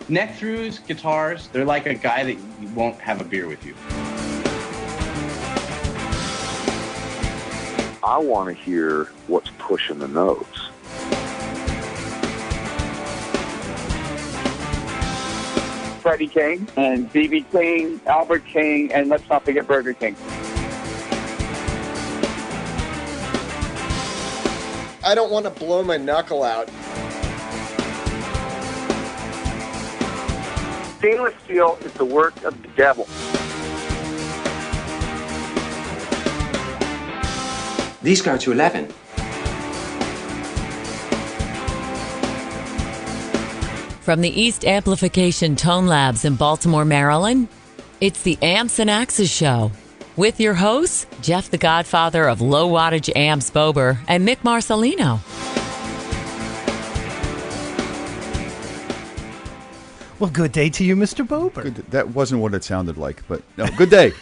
Neck-throughs, guitars, they're like a guy that won't have a beer with you. I want to hear what's pushing the notes. Freddie King and B.B. King, Albert King, and let's not forget Burger King. I don't want to blow my knuckle out. Stainless steel is the work of the devil. These go to 11. From the East Amplification Tone Labs in Baltimore, Maryland, it's the Amps and Axes Show. With your hosts, Jeff the Godfather of Low Wattage Amps Bober and Mick Marcelino. Well, good day to you, Mr. Bober. Good, that wasn't what it sounded like, but no, good day.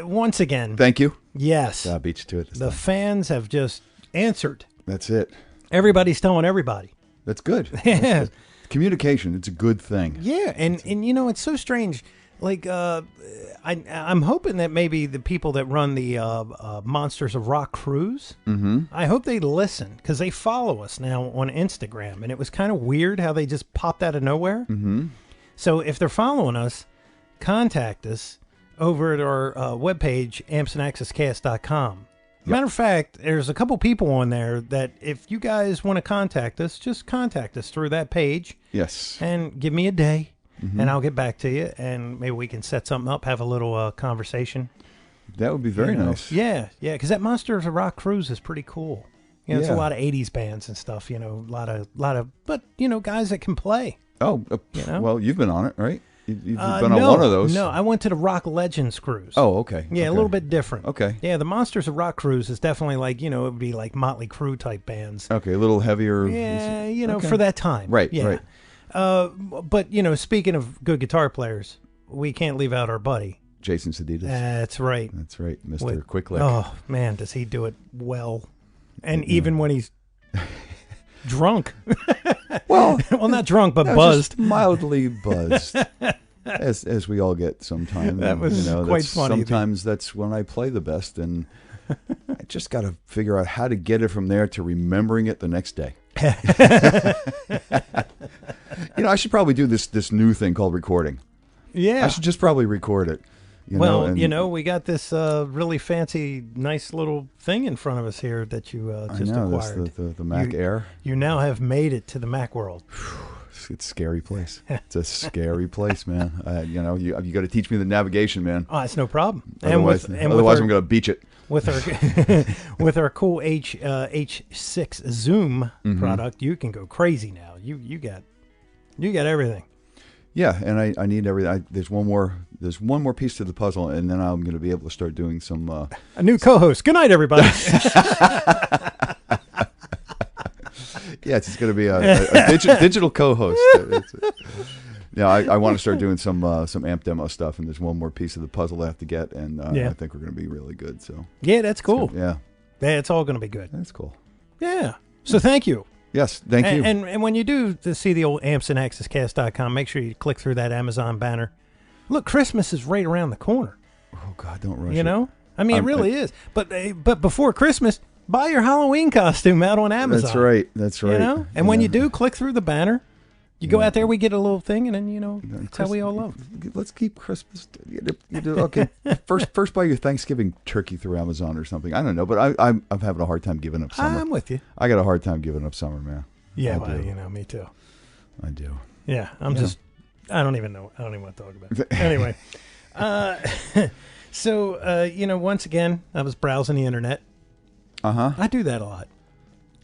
Once again. Thank you. Yes. I beat you to it. The fans have just answered. That's it. Everybody's telling everybody. That's good. Yeah. That's good. Communication, it's a good thing. Yeah, and you know, it's so strange. Like, I'm hoping that maybe the people that run the Monsters of Rock cruise, I hope they listen, because they follow us now on Instagram, and it was kind of weird how they just popped out of nowhere. So if they're following us, contact us over at our webpage, ampsandaccesscast.com. Matter of fact, there's a couple people on there that if you guys want to contact us, just contact us through that page. Yes. And give me a day, and I'll get back to you, and maybe we can set something up, have a little conversation. That would be very nice. Yeah, because that Monsters of Rock cruise is pretty cool. You know, it's a lot of 80s bands and stuff, you know, a lot of, but, you know, guys that can play. Oh, you know? Well, you've been on it, right? You've been on one of those. No, I went to the Rock Legends cruise. Oh, okay. Yeah, okay. a little bit different. Okay. Yeah, the Monsters of Rock cruise is definitely like, you know, it would be like Motley Crue type bands. Okay, a little heavier. Yeah, you know, for that time. Right, yeah. right. But, you know, speaking of good guitar players, we can't leave out our buddy. Jason Sudeikis. That's right. That's right, Mr. Quicklick. Oh, man, does he do it well. And even when he's drunk. well, not drunk, but buzzed. Just mildly buzzed. As we all get sometimes. That was quite funny. Sometimes that's when I play the best, and I just got to figure out how to get it from there to remembering it the next day. You know, I should probably do this new thing called recording. Yeah. I should just probably record it. You know, we got this really fancy, nice little thing in front of us here that you just acquired. The Mac Air. You now have made it to the Mac world. It's a scary place. It's a scary place, man. You know, you got to teach me the navigation, man. Oh, it's no problem. Otherwise I'm going to beach it. With our with our cool H6 Zoom product, you can go crazy now. You got everything. Yeah, and I need everything. There's one more piece to the puzzle, and then I'm going to be able to start doing some a new co-host. Good night, everybody. Yeah, it's going to be a digital co-host. Yeah, I want to start doing some amp demo stuff, and there's one more piece of the puzzle I have to get, and I think we're going to be really good. So yeah, that's cool. Yeah, it's all going to be good. That's cool. Yeah. So thank you. Yes, thank you. And when you do see the old ampsandaccesscast.com, make sure you click through that Amazon banner. Look, Christmas is right around the corner. Oh God, don't rush. You know, I mean, it really is. But before Christmas, buy your Halloween costume out on Amazon. That's right. That's right. You know, and when you do, click through the banner. You go out there, we get a little thing, and then that's how we all love. Let's keep Christmas. Okay, first buy your Thanksgiving turkey through Amazon or something. I don't know, but I'm having a hard time giving up summer. I'm with you. I got a hard time giving up summer, man. Yeah, me too. I do. Yeah, I don't even know. I don't even want to talk about it. Anyway, so once again, I was browsing the internet. I do that a lot,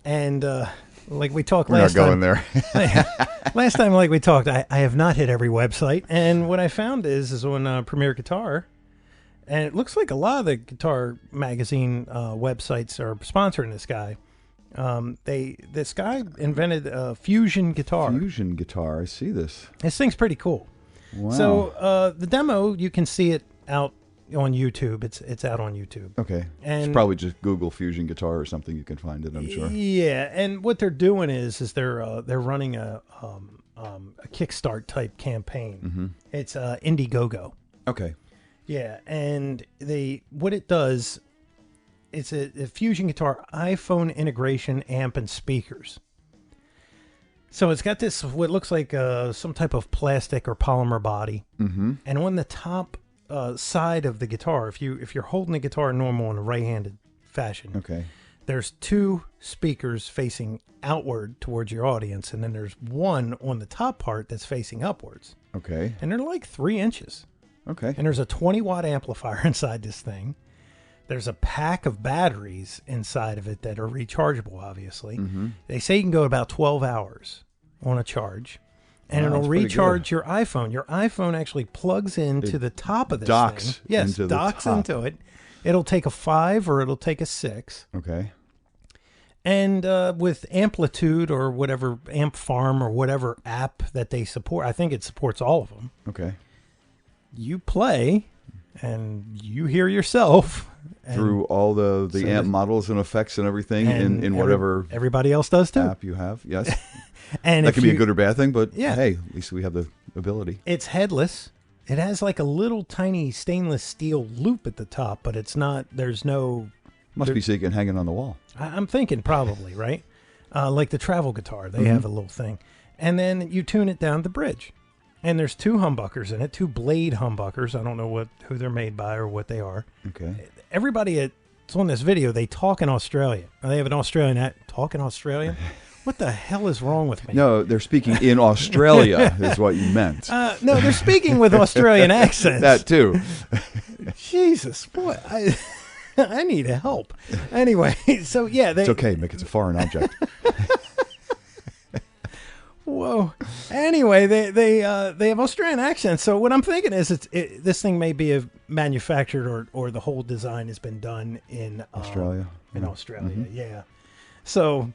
and. Like we talked last time. We're not going there. Last time, like we talked, I have not hit every website. And what I found is on Premier Guitar, and it looks like a lot of the guitar magazine websites are sponsoring this guy. This guy invented a fusion guitar. Fusion guitar, I see this. This thing's pretty cool. Wow. So the demo, you can see it out on YouTube. It's out on YouTube. Okay. And it's probably just Google Fusion Guitar or something. You can find it, I'm sure. Yeah, and what they're doing is they're running a Kickstart type campaign. Mm-hmm. It's Indiegogo. Okay. Yeah, and what it does, it's a Fusion Guitar iPhone integration amp and speakers. So it's got this what looks like some type of plastic or polymer body, and on the top side of the guitar, if you're holding the guitar normal in a right-handed fashion, Okay. there's 2 speakers facing outward towards your audience, and then there's one on the top part that's facing upwards. Okay. And they're like 3 inches. Okay. And there's a 20-watt amplifier inside this thing. There's a pack of batteries inside of it that are rechargeable, obviously. They say you can go about 12 hours on a charge. And Wow, it'll that's pretty recharge your iPhone. Your iPhone actually plugs into the top of this docks thing. Yes, into the docks top. into it. It'll take a 5 or it'll take a 6. Okay. And with Amplitude or whatever, Amp Farm or whatever app that they support, I think it supports all of them. Okay. You play and you hear yourself. Through all the so amp models and effects and everything in whatever everybody else does too. app you have. Yes. And that if can be a you- good or bad thing, but Yeah. hey, at least we have the ability. It's headless. It has like a little tiny stainless steel loop at the top, but it's not, there's no... Must be so you can hang it on the wall. I'm thinking probably, right? Like the travel guitar, they have a little thing. And then you tune it down the bridge. And there's 2 humbuckers in it, 2 blade humbuckers. I don't know who they're made by or what they are. Okay. Everybody that's on this video, they talk in Australia. They have an Australian talk in Australian? What the hell is wrong with me? No, they're speaking in Australia is what you meant. No, they're speaking with Australian accents. That too. Jesus, boy, I need help. Anyway, so yeah, It's okay, Mick. It's a foreign object. Whoa. Anyway, they have Australian accents. So what I'm thinking is this thing may be manufactured or the whole design has been done in Australia. In Australia, yeah. So,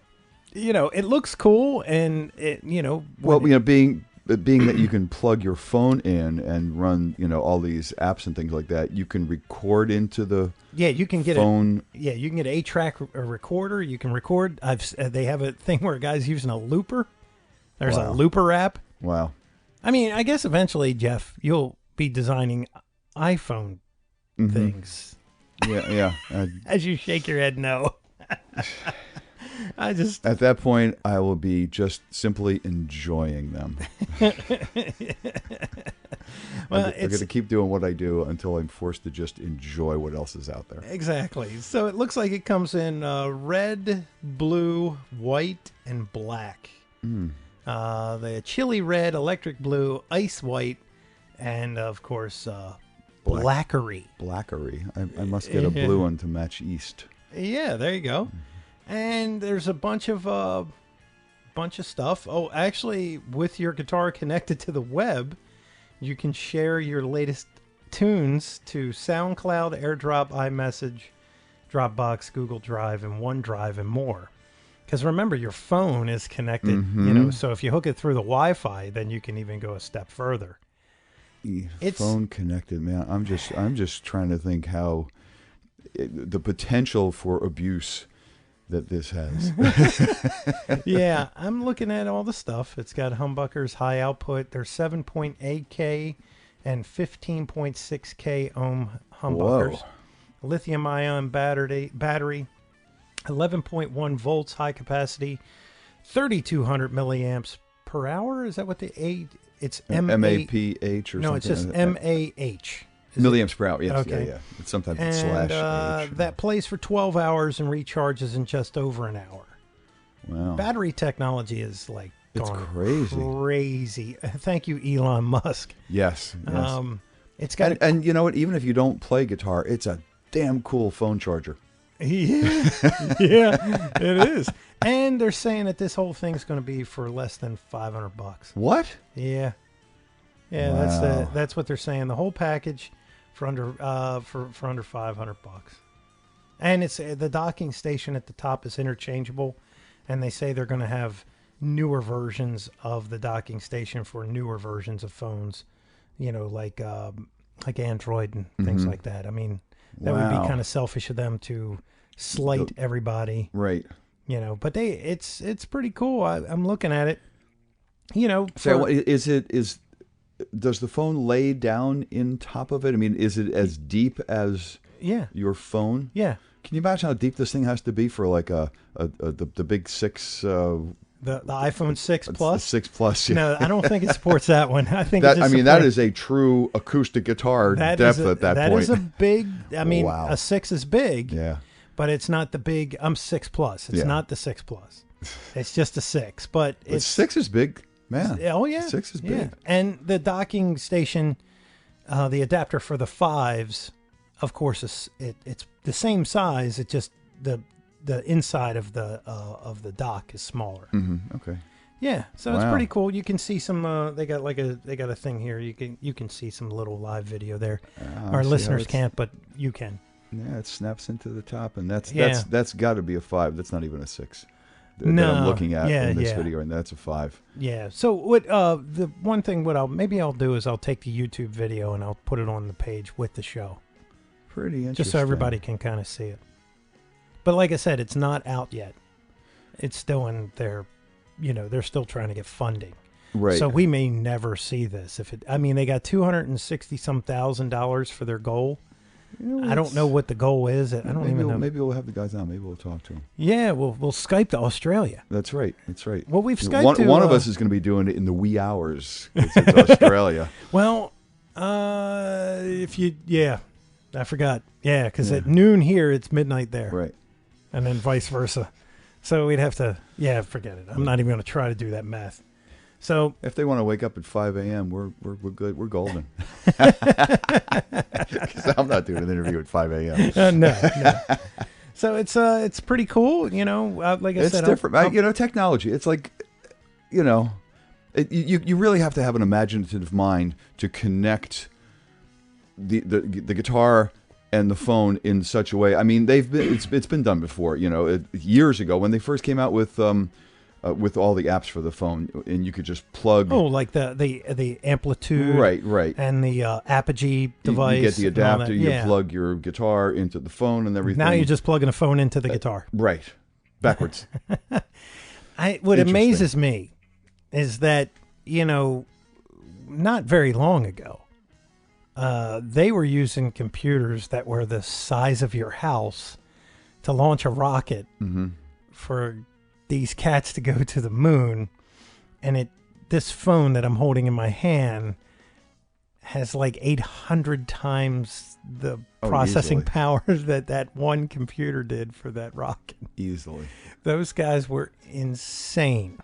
it looks cool, and being that you can plug your phone in and run, all these apps and things like that, you can record into the you can get phone. You can get an 8-track recorder. You can record. They have a thing where a guy's using a looper. There's a looper app. Wow. I mean, I guess eventually, Jeff, you'll be designing iPhone things. Yeah. As you shake your head, no. At that point, I will be just simply enjoying them. Well, I'm going to keep doing what I do until I'm forced to just enjoy what else is out there. Exactly. So it looks like it comes in red, blue, white, and black. The chili red, electric blue, ice white, and of course, blackery. Blackery. I must get a blue one to match East. Yeah, there you go. And there's a bunch of stuff. Oh, actually, with your guitar connected to the web, you can share your latest tunes to SoundCloud, AirDrop, iMessage, Dropbox, Google Drive, and OneDrive, and more. Because remember, your phone is connected, so if you hook it through the Wi-Fi, then you can even go a step further. It's phone connected, man. I'm just trying to think how the potential for abuse that this has. Yeah, I'm looking at all the stuff. It's got humbuckers, high output. There's 7.8K and 15.6K ohm humbuckers. Whoa. Lithium-ion battery, 11.1 volts, high capacity, 3,200 milliamps per hour. Is that what it's MAPH or something? No, it's just MAH. Milliamps per hour, yes. Okay. Yeah. It's sometimes And slash H. that plays for 12 hours and recharges in just over an hour. Wow. Battery technology is like It's gone crazy. Thank you, Elon Musk. Yes. It's got and you know what? Even if you don't play guitar, it's a damn cool phone charger. Yeah, it is. And they're saying that this whole thing's going to be for less than $500. What? Yeah. Yeah, Wow. that's what they're saying. The whole package for under for under $500. And it's the docking station at the top is interchangeable, and they say they're going to have newer versions of the docking station for newer versions of phones. Like like Android and things like that. I mean, that would be kind of selfish of them to slight everybody. Right. You know, but it's pretty cool. I'm looking at it. You know, So does the phone lay down in top of it? I mean, is it as deep as your phone? Yeah. Can you imagine how deep this thing has to be for like the big 6? The iPhone 6 Plus? 6 Plus. Yeah. No, I don't think it supports that one. I think that. I mean, that is a true acoustic guitar depth at that point. That is a big. I mean, wow. A 6 is big. Yeah. But it's not the big. I'm 6 Plus. It's not the 6 Plus. It's just a 6. But it's 6 is big, man. Oh yeah, 6 is big. Yeah. And the docking station, the adapter for the 5s, of course, it's the same size. It just the inside of the dock is smaller. Mm-hmm. Okay. Yeah, so it's pretty cool. You can see some. They got a thing here. You can see some little live video there. Our listeners can't, but you can. Yeah, it snaps into the top, and that's got to be a 5. That's not even a 6. That I'm looking at in this video, and that's a 5. Yeah. So what? The one thing I'll do is I'll take the YouTube video and I'll put it on the page with the show. Pretty interesting. Just so everybody can kind of see it. But like I said, it's not out yet. It's still in their, they're still trying to get funding. Right. So we may never see this. They got $260,000 for their goal. I don't know what the goal is. I don't even know. Maybe we'll have the guys on. Maybe we'll talk to them. Yeah, we'll Skype to Australia. That's right. Well, we've Skyped one of us is going to be doing it in the wee hours. It's Australia. Well, I forgot. Yeah, because at noon here, it's midnight there. Right. And then vice versa. So we'd have to, forget it. I'm not even going to try to do that math. So if they want to wake up at 5 a.m., we're good. We're golden. Because I'm not doing an interview at 5 a.m. No. So it's pretty cool. Like I said, it's different. Technology. It's like, you really have to have an imaginative mind to connect the guitar and the phone in such a way. I mean, it's been done before. Years ago when they first came out with all the apps for the phone, and you could just plug. Oh, like the amplitude, right, and the Apogee device. You get the adapter. You plug your guitar into the phone and everything. Now you're just plugging a phone into the guitar. Right, backwards. What amazes me is that not very long ago, they were using computers that were the size of your house to launch a rocket for these cats to go to the moon, and this phone that I'm holding in my hand has like 800 times the processing power that one computer did for that rocket. Easily. Those guys were insane.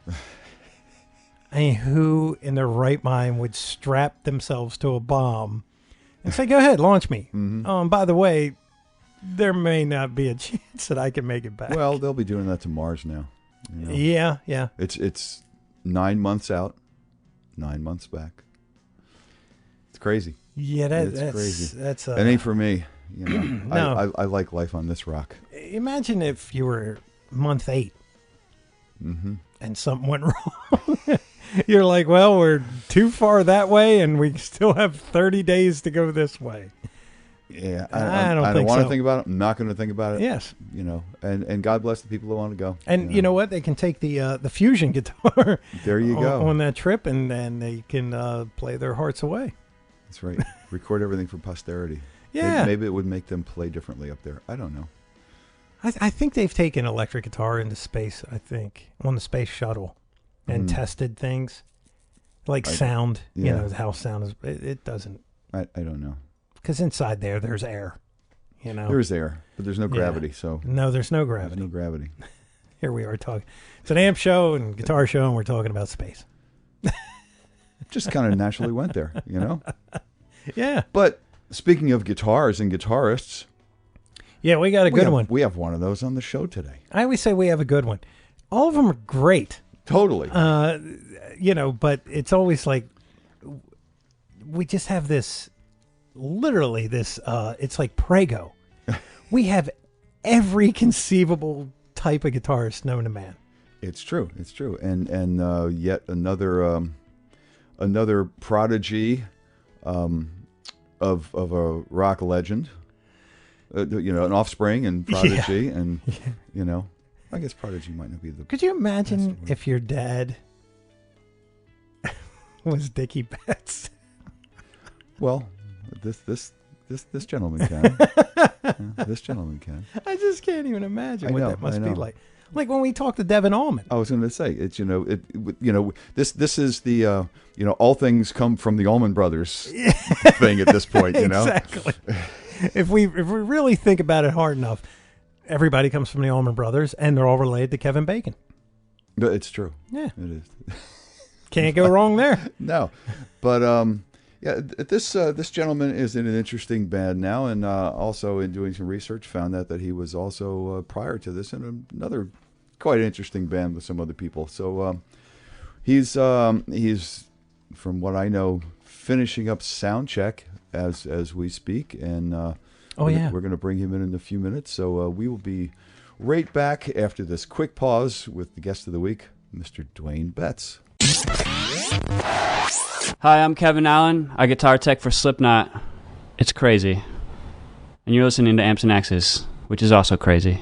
I mean, who in their right mind would strap themselves to a bomb and say, go ahead, launch me. And by the way, there may not be a chance that I can make it back. Well, they'll be doing that to Mars now. Yeah. It's 9 months out, 9 months back. It's crazy. Yeah, that's crazy. That's it ain't for me. No. I like life on this rock. Imagine if you were month 8 and something went wrong. You're like, well, we're too far that way, and we still have 30 days to go this way. Yeah, I don't want to so. think about it. I'm not going to think about it. Yes, and God bless the people who want to go. And you know what? They can take the Fusion guitar. There you go on that trip, and then they can play their hearts away. That's right. Record everything for posterity. Yeah, maybe it would make them play differently up there. I don't know. I think they've taken electric guitar into space. I think on the space shuttle and tested things like sound. Yeah. How sound is. It doesn't. I don't know. Because inside there's air, There's air, but there's no gravity. So no, there's no gravity. There's no gravity. Here we are talking. It's an amp show and guitar show, and we're talking about space. Just kind of naturally went there, Yeah. But speaking of guitars and guitarists, yeah, we got a good one. We have one of those on the show today. I always say we have a good one. All of them are great. Totally. But it's always like we just have this. Literally this it's like Prego. We have every conceivable type of guitarist known to man. It's true. And yet another prodigy of a rock legend, you know, an Offspring and Prodigy, and you know, I guess Prodigy might not be the. Could you imagine if your dad was Dickie Betts? Well, this gentleman can. This gentleman can. I just can't even imagine what that must I know. be like. Like when we talked to Devin Allman. I was going to say it's this is the all things come from the Allman Brothers thing at this point. You know exactly. If we really think about it hard enough, everybody comes from the Allman Brothers, and they're all related to Kevin Bacon. But it's true. Yeah, it is. Can't go wrong there. No, but this gentleman is in an interesting band now, and also in doing some research, found that he was also prior to this in another quite interesting band with some other people. So he's from what I know finishing up sound check as we speak, and we're going to bring him in a few minutes. So we will be right back after this quick pause with the guest of the week, Mr. Duane Betts. Hi, I'm Kevin Allen. I guitar tech for Slipknot. It's crazy. And you're listening to Amps and Axes, which is also crazy.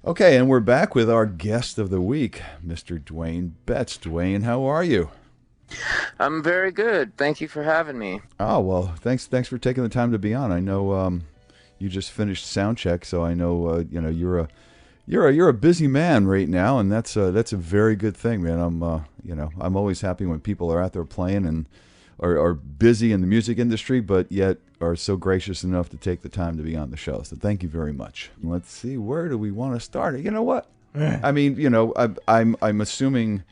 Okay, and we're back with our guest of the week, Mr. Duane Betts. Duane, how are you? I'm very good. Thank you for having me. Oh, well, thanks for taking the time to be on. I know you just finished sound check, so I know you're a busy man right now, and that's a very good thing, man. I'm always happy when people are out there playing and are busy in the music industry, but yet are so gracious enough to take the time to be on the show. So thank you very much. Let's see, where do we want to start? You know what? I mean, I'm assuming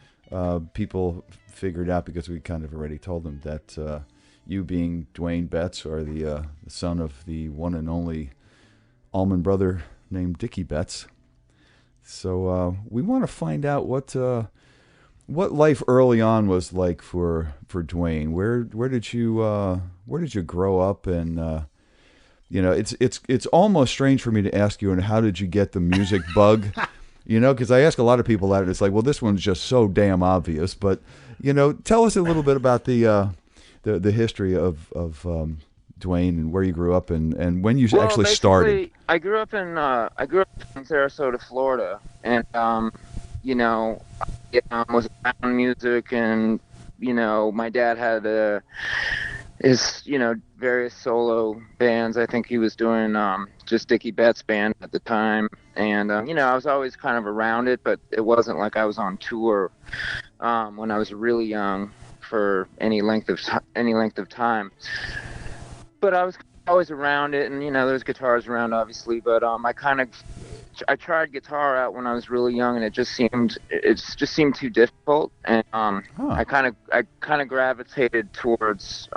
people figured out, because we kind of already told them, that you being Duane Betts are the son of the one and only Allman brother named Dickie Betts. So we want to find out what life early on was like for Duane. Where did you grow up? And it's almost strange for me to ask you, and how did you get the music bug? Because I ask a lot of people that, and it's like, well, this one's just so damn obvious. But tell us a little bit about the history of Duane, and where you grew up, and when you actually started. I grew up in Sarasota, Florida, and was around music, and my dad had his various solo bands. I think he was doing just Dickie Betts' band at the time, and I was always kind of around it, but it wasn't like I was on tour when I was really young for any length of time. But I was always around it, and there's guitars around, obviously. But I tried guitar out when I was really young, and it just seemed too difficult, and I kind of gravitated towards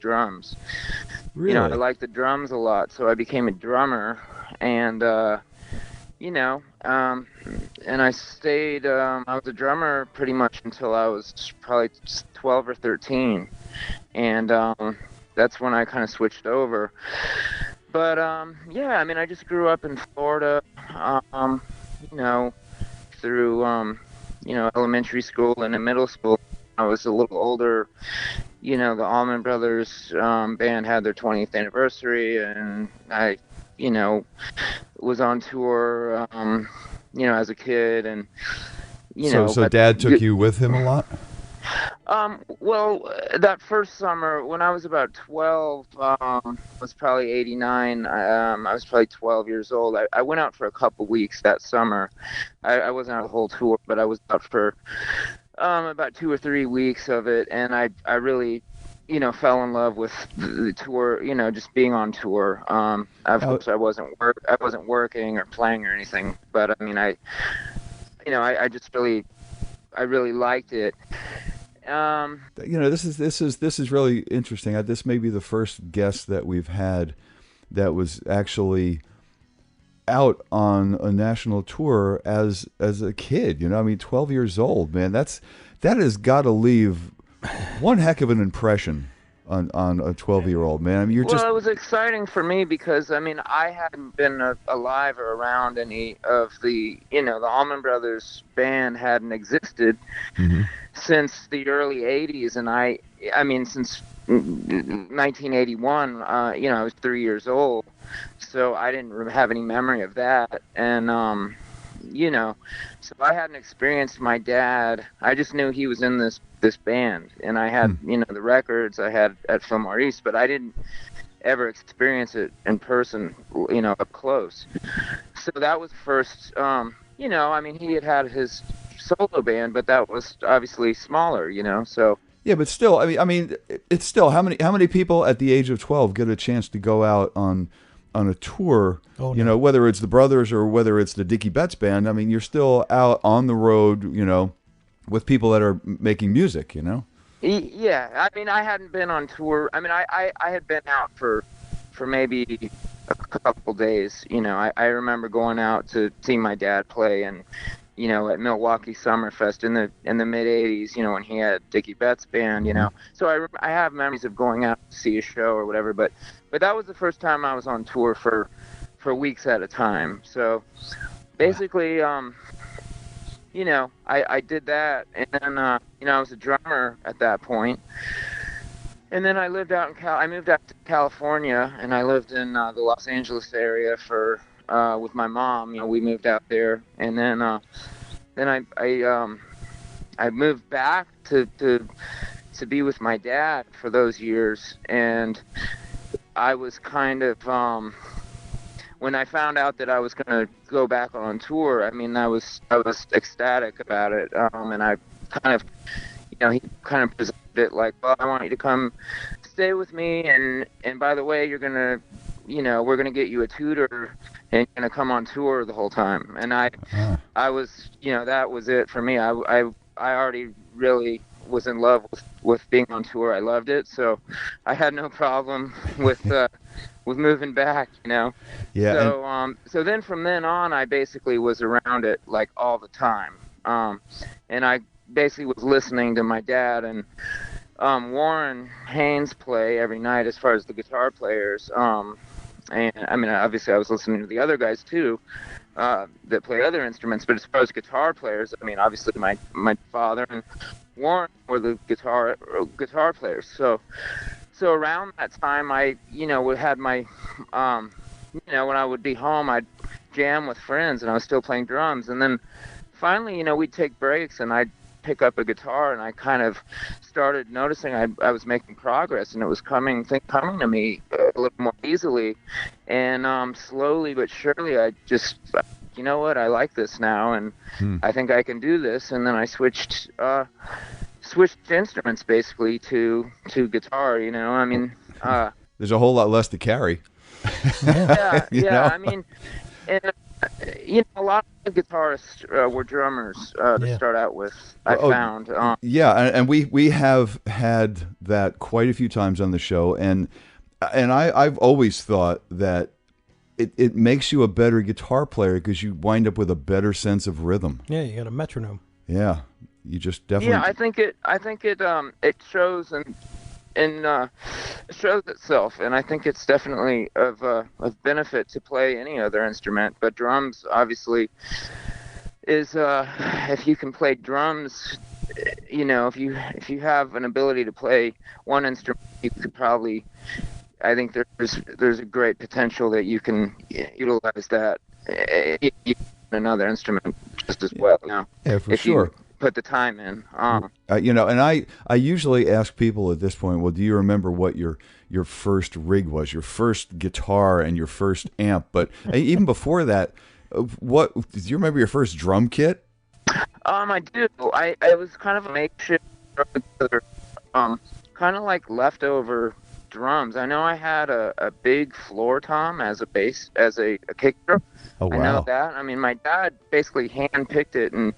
drums. Really? I liked the drums a lot, so I became a drummer, and and I stayed. I was a drummer pretty much until I was probably 12 or 13, and that's when I kind of switched over. But I just grew up in Florida, through elementary school and in middle school. I was a little older. The Allman Brothers band had their 20th anniversary, and I was on tour as a kid, and so Dad took you with him a lot? Well, that first summer when I was about 12, was probably 89. I was probably 12 years old. I went out for a couple weeks that summer. I wasn't out the whole tour, but I was out for about 2 or 3 weeks of it, and I really fell in love with the tour, just being on tour. Of course, I wasn't working or playing or anything, but I mean, I really liked it. This is really interesting. This may be the first guest that we've had that was actually out on a national tour as a kid. 12 years old, man. That has got to leave one heck of an impression on a 12-year-old, man. I mean, it was exciting for me because I hadn't been alive or around any of the the Allman Brothers band hadn't existed since the early 80s, and I mean since 1981, I was 3 years old, so I didn't have any memory of that. And, so I hadn't experienced my dad. I just knew he was in this band, and I had, the records I had at Fillmore East, but I didn't ever experience it in person, up close. So that was first, he had his solo band, but that was obviously smaller, so. Yeah, but still, it's still, how many people at the age of 12 get a chance to go out on a tour, whether it's the Brothers or whether it's the Dickie Betts Band. I mean, you're still out on the road, with people that are making music, Yeah, I hadn't been on tour. I had been out for maybe a couple days. I remember going out to see my dad play, and at Milwaukee Summerfest in the mid '80s. When he had Dickie Betts Band. So I have memories of going out to see a show or whatever. But that was the first time I was on tour for weeks at a time. So basically, I did that, and then I was a drummer at that point. And then I lived out in I moved out to California, and I lived in the Los Angeles area with my mom. We moved out there, and then I moved back to be with my dad for those years. And I was kind of when I found out that I was going to go back on tour, I was ecstatic about it. And I kind of, he kind of presented it like, well, I want you to come stay with me, and by the way, you're gonna, we're gonna get you a tutor, and you're gonna come on tour the whole time. And I was, that was it for me. I already really was in love with being on tour. I loved it, so I had no problem with moving back, Yeah. So so then from then on, I basically was around it like all the time, and I basically was listening to my dad and Warren Haynes play every night as far as the guitar players. And obviously I was listening to the other guys too, that play other instruments, but as far as guitar players, obviously my father and Warren were the guitar players. So around that time, I had my when I would be home, I'd jam with friends, and I was still playing drums. And then finally, we'd take breaks, and I'd pick up a guitar, and I kind of started noticing I was making progress, and it was coming to me a little more easily. And slowly but surely, I just, what, I like this now, and I think I can do this. And then I switched instruments basically to guitar. There's a whole lot less to carry. Yeah. And a lot of guitarists were drummers to start out with. I found. And we have had that quite a few times on the show, and I've always thought that it makes you a better guitar player because you wind up with a better sense of rhythm. Yeah, you got a metronome. Yeah, you just definitely. Yeah, I think it shows and shows itself, and I think it's definitely of benefit to play any other instrument. But drums, obviously, is if you can play drums, if you have an ability to play one instrument, you could probably. I think there's a great potential that you can utilize that in another instrument just as well. Yeah, for sure. Put the time in. And I usually ask people at this point, well, do you remember what your first rig was, your first guitar and your first amp? But even before that, do you remember your first drum kit? I do. I was kind of a makeshift drum, kind of like leftover drums. I know I had a big floor tom as a bass, as a kick drum. Oh, wow. I know that. My dad basically hand-picked it and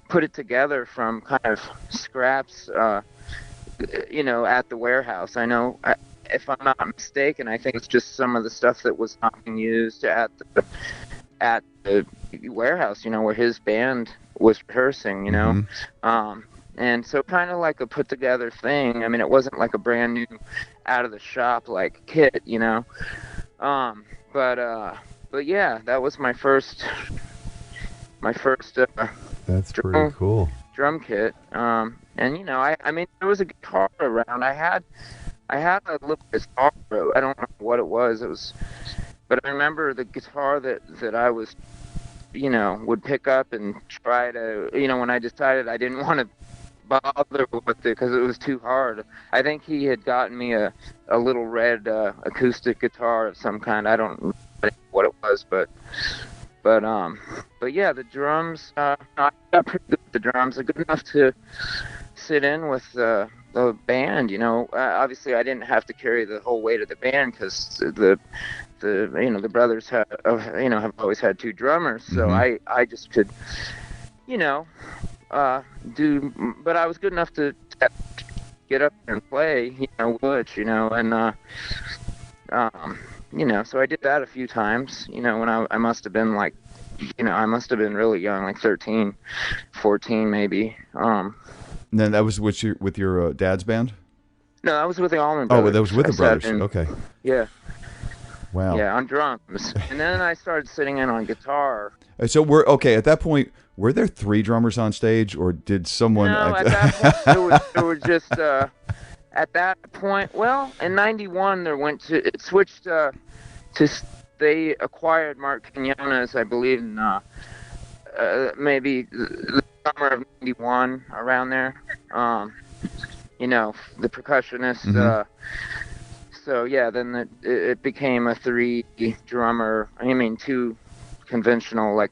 put it together from kind of scraps, at the warehouse. I know, if I'm not mistaken, I think it's just some of the stuff that was not being used at the warehouse, where his band was rehearsing, Mm-hmm. And so kind of like a put-together thing. It wasn't like a brand new, out-of-the-shop, like, kit, But yeah, that was my first. That's pretty cool. Drum kit. And there was a guitar around. I I had a little guitar. I don't know what it was. But I remember the guitar that I was, would pick up and try to, when I decided I didn't want to bother with it because it was too hard. I think he had gotten me a little red acoustic guitar of some kind. I don't know what it was, but yeah, the drums. I got pretty good at the drums. Good enough to sit in with the band. Obviously I didn't have to carry the whole weight of the band because the brothers have always had two drummers, so I just could do, but I was good enough to get up there and play, so I did that a few times, when I must have been like, I must have been really young, like 13, 14 maybe. And then that was with your dad's band? No, that was with the Allman Brothers. Oh, that was with the brothers. Okay. Yeah. Wow. Yeah, on drums. And then I started sitting in on guitar. So at that point, were there 3 drummers on stage, or did someone... No, at that point, there were just... at that point, well, in 91, it switched to... They acquired Mark Quinones, I believe, in maybe the summer of 91, around there. The percussionist... So yeah, then it became a 2 conventional like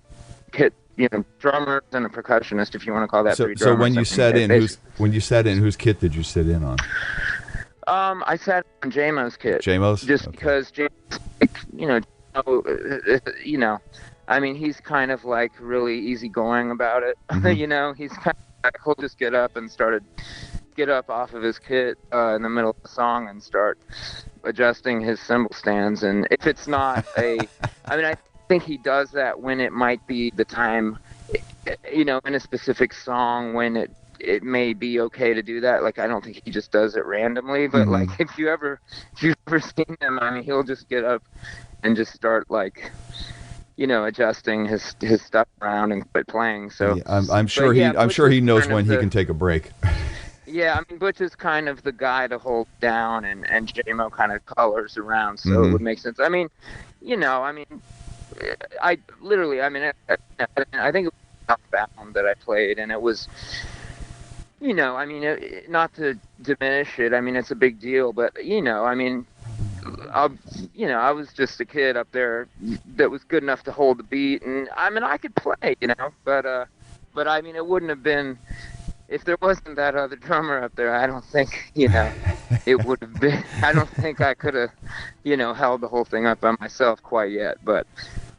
kit, drummers and a percussionist, if you want to call that 3 drummers. So when you sat in, whose kit did you sit in on? I sat on JMO's kit. JMO's? Just because JMO's, he's kind of like really easygoing about it. He's kind of like, he'll just get up off of his kit in the middle of the song and start adjusting his cymbal stands. And if it's not I think he does that when it might be the time, in a specific song when it may be okay to do that. Like, I don't think he just does it randomly, but like if you've ever seen him, he'll just get up and just start like, adjusting his stuff around and quit playing. So yeah, I'm sure he knows when he can take a break. Yeah, Butch is kind of the guy to hold down, and JMO kind of colors around, so it would make sense. I think it was Southbound that I played, and it was, not to diminish it, it's a big deal, but, I was just a kid up there that was good enough to hold the beat, and, I could play, but it wouldn't have been... If there wasn't that other drummer up there, I don't think, it would have been, I don't think I could have, held the whole thing up by myself quite yet. But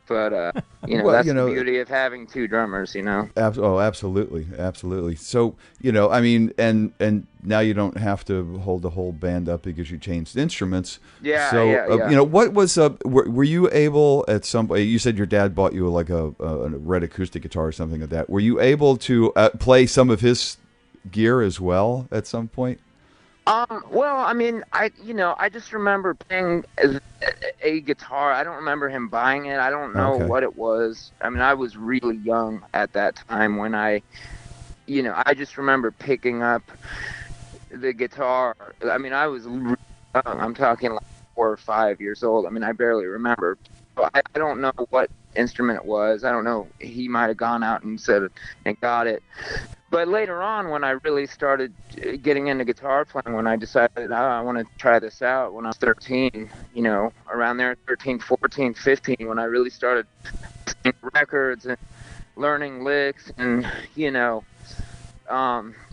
that's the beauty of having 2 drummers, Oh, absolutely. Absolutely. So, and now you don't have to hold the whole band up because you changed instruments. Yeah. So, yeah. What was, were you able at some point, you said your dad bought you like a red acoustic guitar or something like that. Were you able to play some of his gear as well at some point? Well, I just remember playing a guitar. I don't remember him buying it. I don't know what it was. I was really young at that time when I just remember picking up the guitar. I was really young. I'm talking like 4 or 5 years old. I barely remember. So I don't know what instrument it was. I don't know. He might have gone out and said it and got it. But later on, when I really started getting into guitar playing, when I decided I want to try this out when I was 13, around there, 13, 14, 15, when I really started listening to records and learning licks and,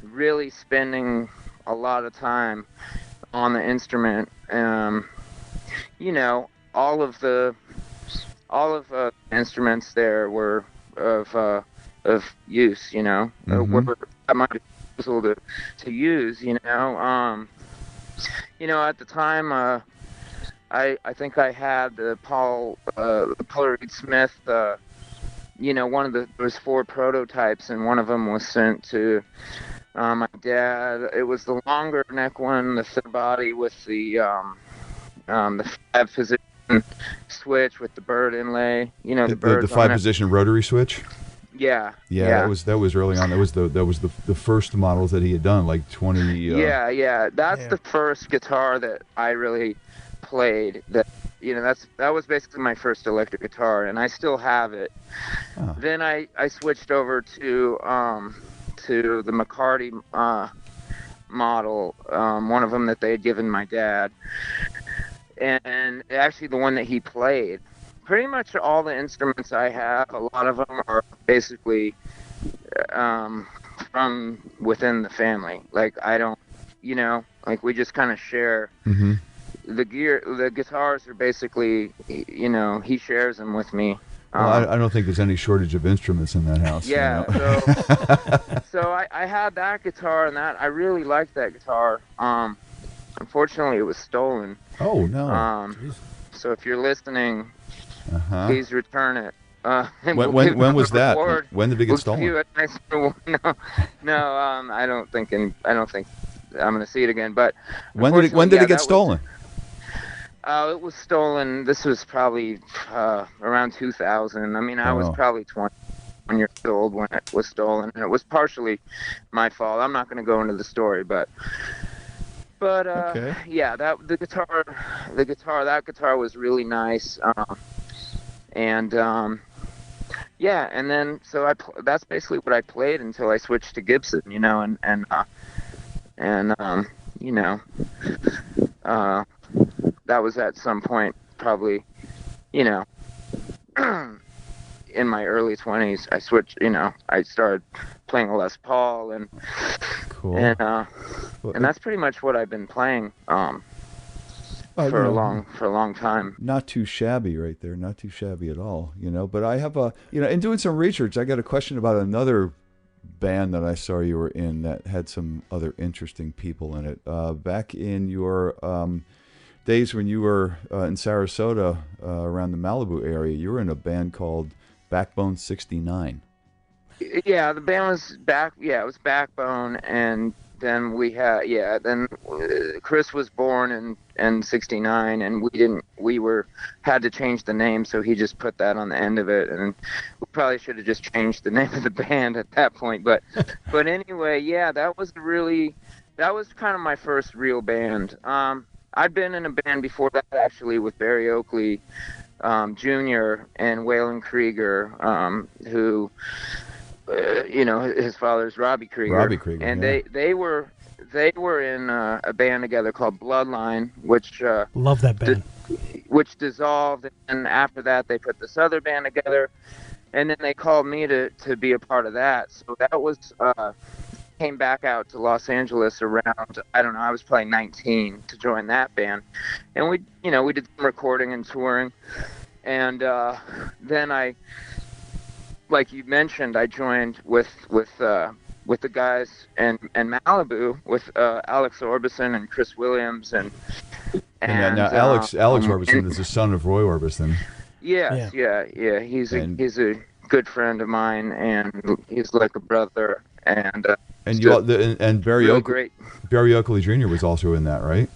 really spending a lot of time on the instrument. All of the instruments there were of use, were at my disposal to use, at the time, I think I had the Paul Reed Smith, there was 4 prototypes, and one of them was sent to my dad. It was the longer neck one, the thin body with the 5-position switch with the bird inlay, the birds the 5-position rotary switch. Yeah, that was early on. That was the first models that he had done, like 20. That's the first guitar that I really played. That was basically my first electric guitar, and I still have it. Oh. Then I switched over to the McCarty model, one of them that they had given my dad, and actually the one that he played. Pretty much all the instruments I have, a lot of them are basically from within the family. Like, I don't, like, we just kind of share. Mm-hmm. The guitars are basically, he shares them with me. Well, I don't think there's any shortage of instruments in that house. Yeah, so I had that guitar, and I really liked that guitar. Unfortunately, it was stolen. Oh, no. So if you're listening, please return it. When was that? When did it get stolen? No, I don't think I'm going to see it again. But when did it get stolen? It was stolen. This was probably around 2000. I mean, I was probably 21 years old when it was stolen, and it was partially my fault. I'm not going to go into the story, but okay. Yeah, that guitar was really nice, and then so that's basically what I played until I switched to Gibson, that was at some point, probably, in my early 20s. I switched, I started playing a Les Paul, and cool. And that's pretty much what I've been playing for a long time. Not too shabby, right there. Not too shabby at all. But I have in doing some research, I got a question about another band that I saw you were in that had some other interesting people in it. Back in your days when you were in Sarasota, around the Malibu area, you were in a band called Backbone 69. Yeah, the band was it was Backbone, and then we had Chris was born in 69, and we had to change the name, so he just put that on the end of it, and we probably should have just changed the name of the band at that point, but anyway, that was kind of my first real band. I'd been in a band before that, actually, with Barry Oakley Jr. and Waylon Krieger, who, his father's Robbie Krieger. And they were in a band together called Bloodline, which love that band. Which dissolved, and after that they put this other band together, and then they called me to be a part of that. So that was. Came back out to Los Angeles around, I don't know, I was probably 19 to join that band, and we did some recording and touring, and then I, like you mentioned, I joined with the guys in Malibu with Alex Orbison and Chris Williams and now Alex Orbison is the son of Roy Orbison. Yes, yeah. He's a good friend of mine, and he's like a brother. And Barry Oakley, Barry Oakley Jr. was also in that, right?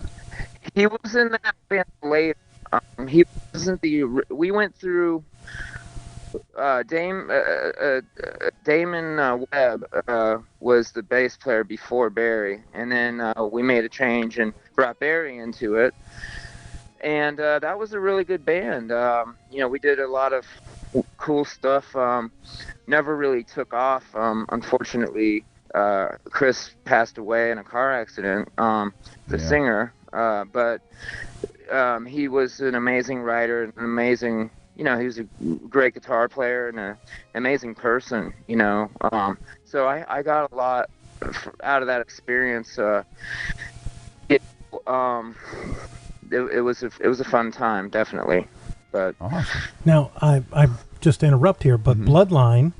He was in that band later. He wasn't we went through Damon Webb was the bass player before Barry, and then we made a change and brought Barry into it, and that was a really good band. We did a lot of cool stuff. Never really took off. Unfortunately, Chris passed away in a car accident, the singer, but he was an amazing writer, an amazing, he was a great guitar player and an amazing person, so I got a lot out of that experience. It was a fun time, definitely. But now I just interrupt here, but Bloodline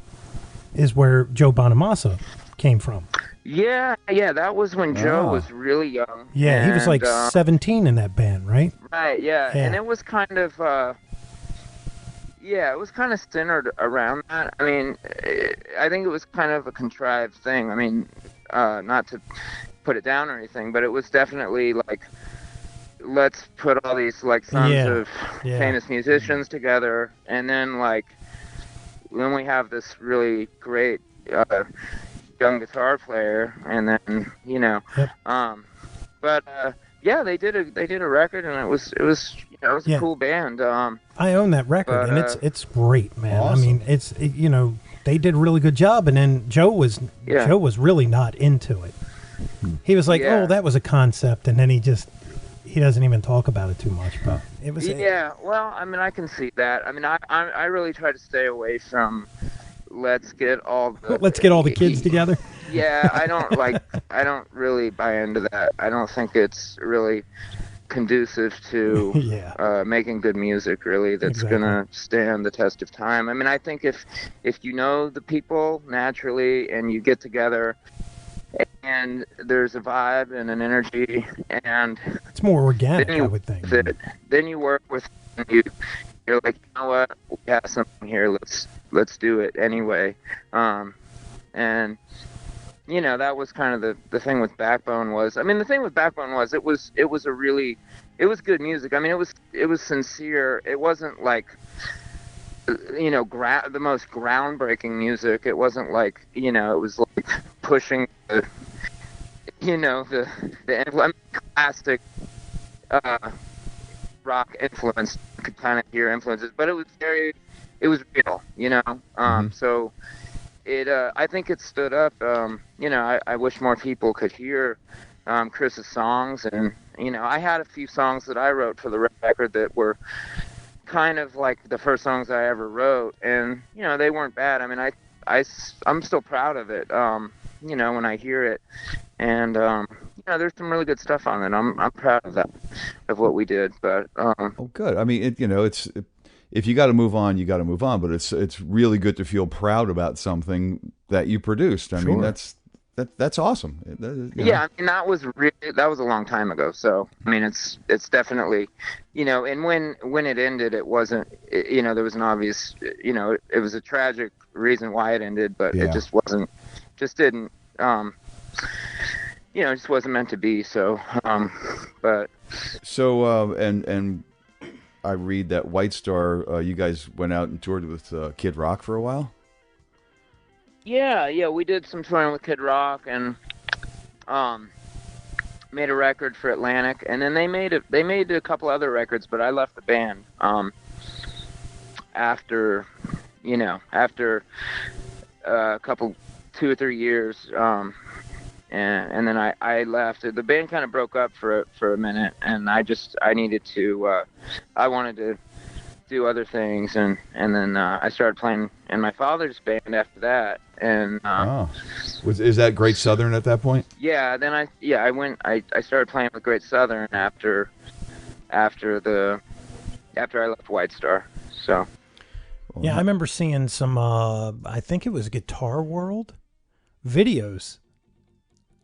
is where Joe Bonamassa came from. Yeah, that was when Joe was really young. Yeah, he was like 17 in that band, right? Right, yeah. And it was kind of, it was kind of centered around that. I mean, I think it was kind of a contrived thing. I mean, not to put it down or anything, but it was definitely like, let's put all these like sons of famous musicians together, and then like, then we have this really great young guitar player, and then yeah, they did a record, and it was a cool band. I own that record, and it's great, man. Awesome. I mean, they did a really good job, and then Joe was really not into it. He was like, "Oh, that was a concept," and then he doesn't even talk about it too much. But it was well, I mean, I can see that. I mean, I really try to stay away from let's get all the kids together. Yeah, I don't really buy into that. I don't think it's really conducive to making good music, really, that's gonna stand the test of time. I mean, I think if you know the people naturally and you get together and there's a vibe and an energy, and it's more organic, I would think. Then you work with you're like, you know what, we have something here, let's do it anyway. And that was kind of the thing with Backbone was, I mean, the thing with Backbone was it was good music. I mean, it was sincere. It wasn't like, the most groundbreaking music. It wasn't like, it was like pushing the classic rock influence. You could kind of hear influences, but it was real, so I think it stood up. I wish more people could hear Chris's songs, and I had a few songs that I wrote for the record that were kind of like the first songs I ever wrote, and they weren't bad. I mean, I'm still proud of it. When I hear it, and there's some really good stuff on it. I'm proud of that, of what we did. But good. I mean, if you got to move on, you got to move on. But it's really good to feel proud about something that you produced. I mean, that's awesome. Yeah, I mean, that was a long time ago. So I mean, it's definitely, and when it ended, it wasn't, there was an obvious, it was a tragic reason why it ended, but it just wasn't, didn't, it just wasn't meant to be. So, but and I read that White Star, you guys went out and toured with Kid Rock for a while. Yeah, we did some touring with Kid Rock, and made a record for Atlantic, and then they made a couple other records, but I left the band after a couple 2 or 3 years, and then I left. The band kind of broke up for a minute, and I needed to I wanted to do other things, and then I started playing in my father's band after that. And is that Great Southern at that point? Yeah, then I started playing with Great Southern after I left White Star. So yeah, I remember seeing some I think it was Guitar World videos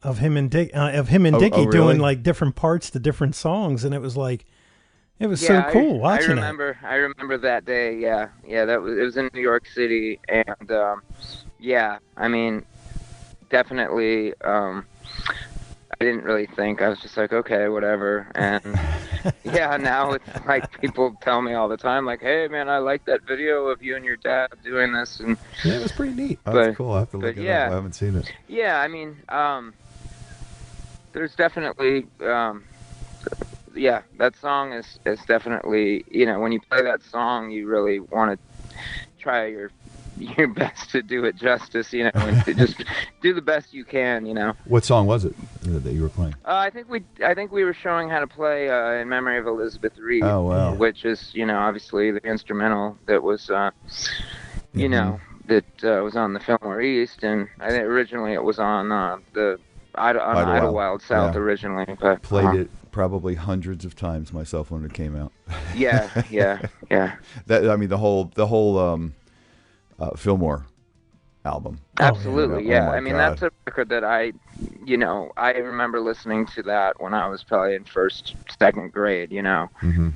of him and Dickie really? doing like different parts to different songs, and it was so cool watching it. I remember that day. Yeah, it was in New York City, and I mean, definitely. I didn't really think. I was just like, okay, whatever. And now it's like people tell me all the time, like, hey, man, I like that video of you and your dad doing this. And it was pretty neat. That's cool. I have to look it up. I haven't seen it. Yeah, I mean, there's definitely, that song is definitely, when you play that song, you really want to try your best to do it justice, and to just do the best you can, What song was it that you were playing? I think we were showing how to play In Memory of Elizabeth Reed. Oh, wow. Which is, obviously the instrumental that was, that was on the Fillmore East, and I think originally it was on the Idlewild South originally. But played it probably hundreds of times myself when it came out. Yeah. That, I mean, the whole Fillmore album. Absolutely, yeah. I mean, that's a record that I remember listening to that when I was probably in second grade,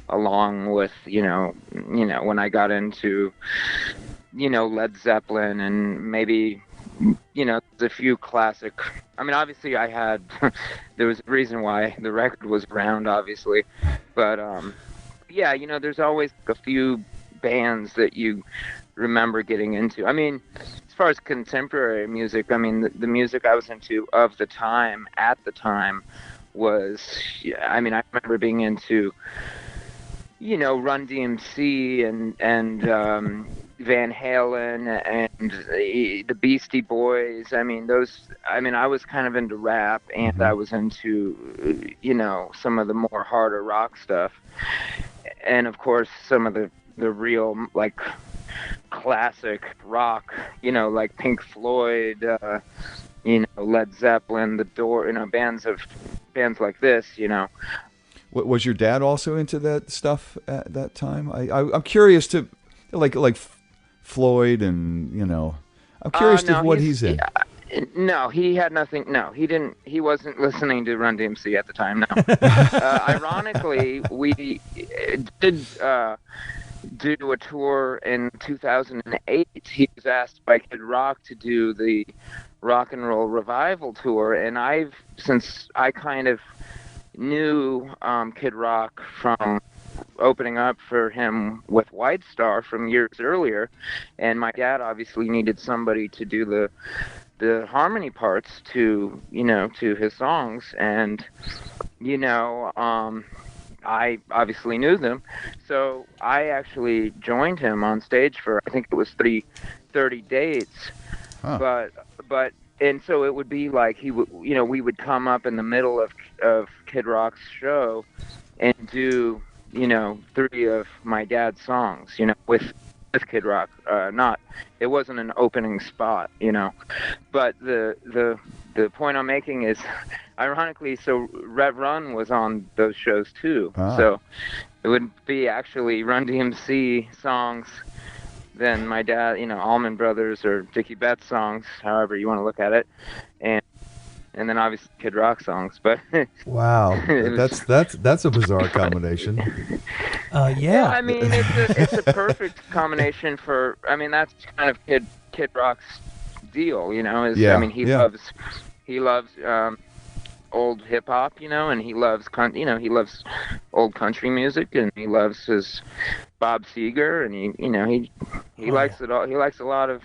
along with, when I got into, Led Zeppelin and maybe, a few classic. I mean, obviously there was a reason why the record was around, obviously, but, there's always a few bands that you remember getting into? I mean, as far as contemporary music, I mean, the music I was into at the time was, I mean, I remember being into, you know, Run DMC and Van Halen and the Beastie Boys. I mean, I was kind of into rap, and I was into, you know, some of the more harder rock stuff. And of course, some of the real, like, classic rock, you know, like Pink Floyd, you know, Led Zeppelin, The Doors, you know, bands like this, you know. Was your dad also into that stuff at that time? I'm curious to, like Floyd, and, you know, I'm curious to what he's in. No, he had nothing. No, he didn't. He wasn't listening to Run DMC at the time. No. Ironically, we did do a tour in 2008. He was asked by Kid Rock to do the Rock and Roll Revival tour, and since I kind of knew Kid Rock from opening up for him with White Star from years earlier, and my dad obviously needed somebody to do the harmony parts to, you know, to his songs, and, you know, I obviously knew them, so I actually joined him on stage for, I think it was 30 dates, but and so it would be like he would, you know, we would come up in the middle of Kid Rock's show and do, you know, 3 of my dad's songs, you know, with Kid Rock. It wasn't an opening spot, you know. But the point I'm making is, ironically, so Rev Run was on those shows too. So it would be actually Run DMC songs, then my dad, you know, Allman Brothers or Dickie Betts songs, however you want to look at it, and then obviously Kid Rock songs. But wow, that's a bizarre combination. Yeah, I mean, it's a perfect combination for. I mean, that's kind of Kid Rock's deal, you know. I mean, he loves old hip hop, you know, and he loves old country music, and he loves his Bob Seger, and he likes it all. He likes a lot of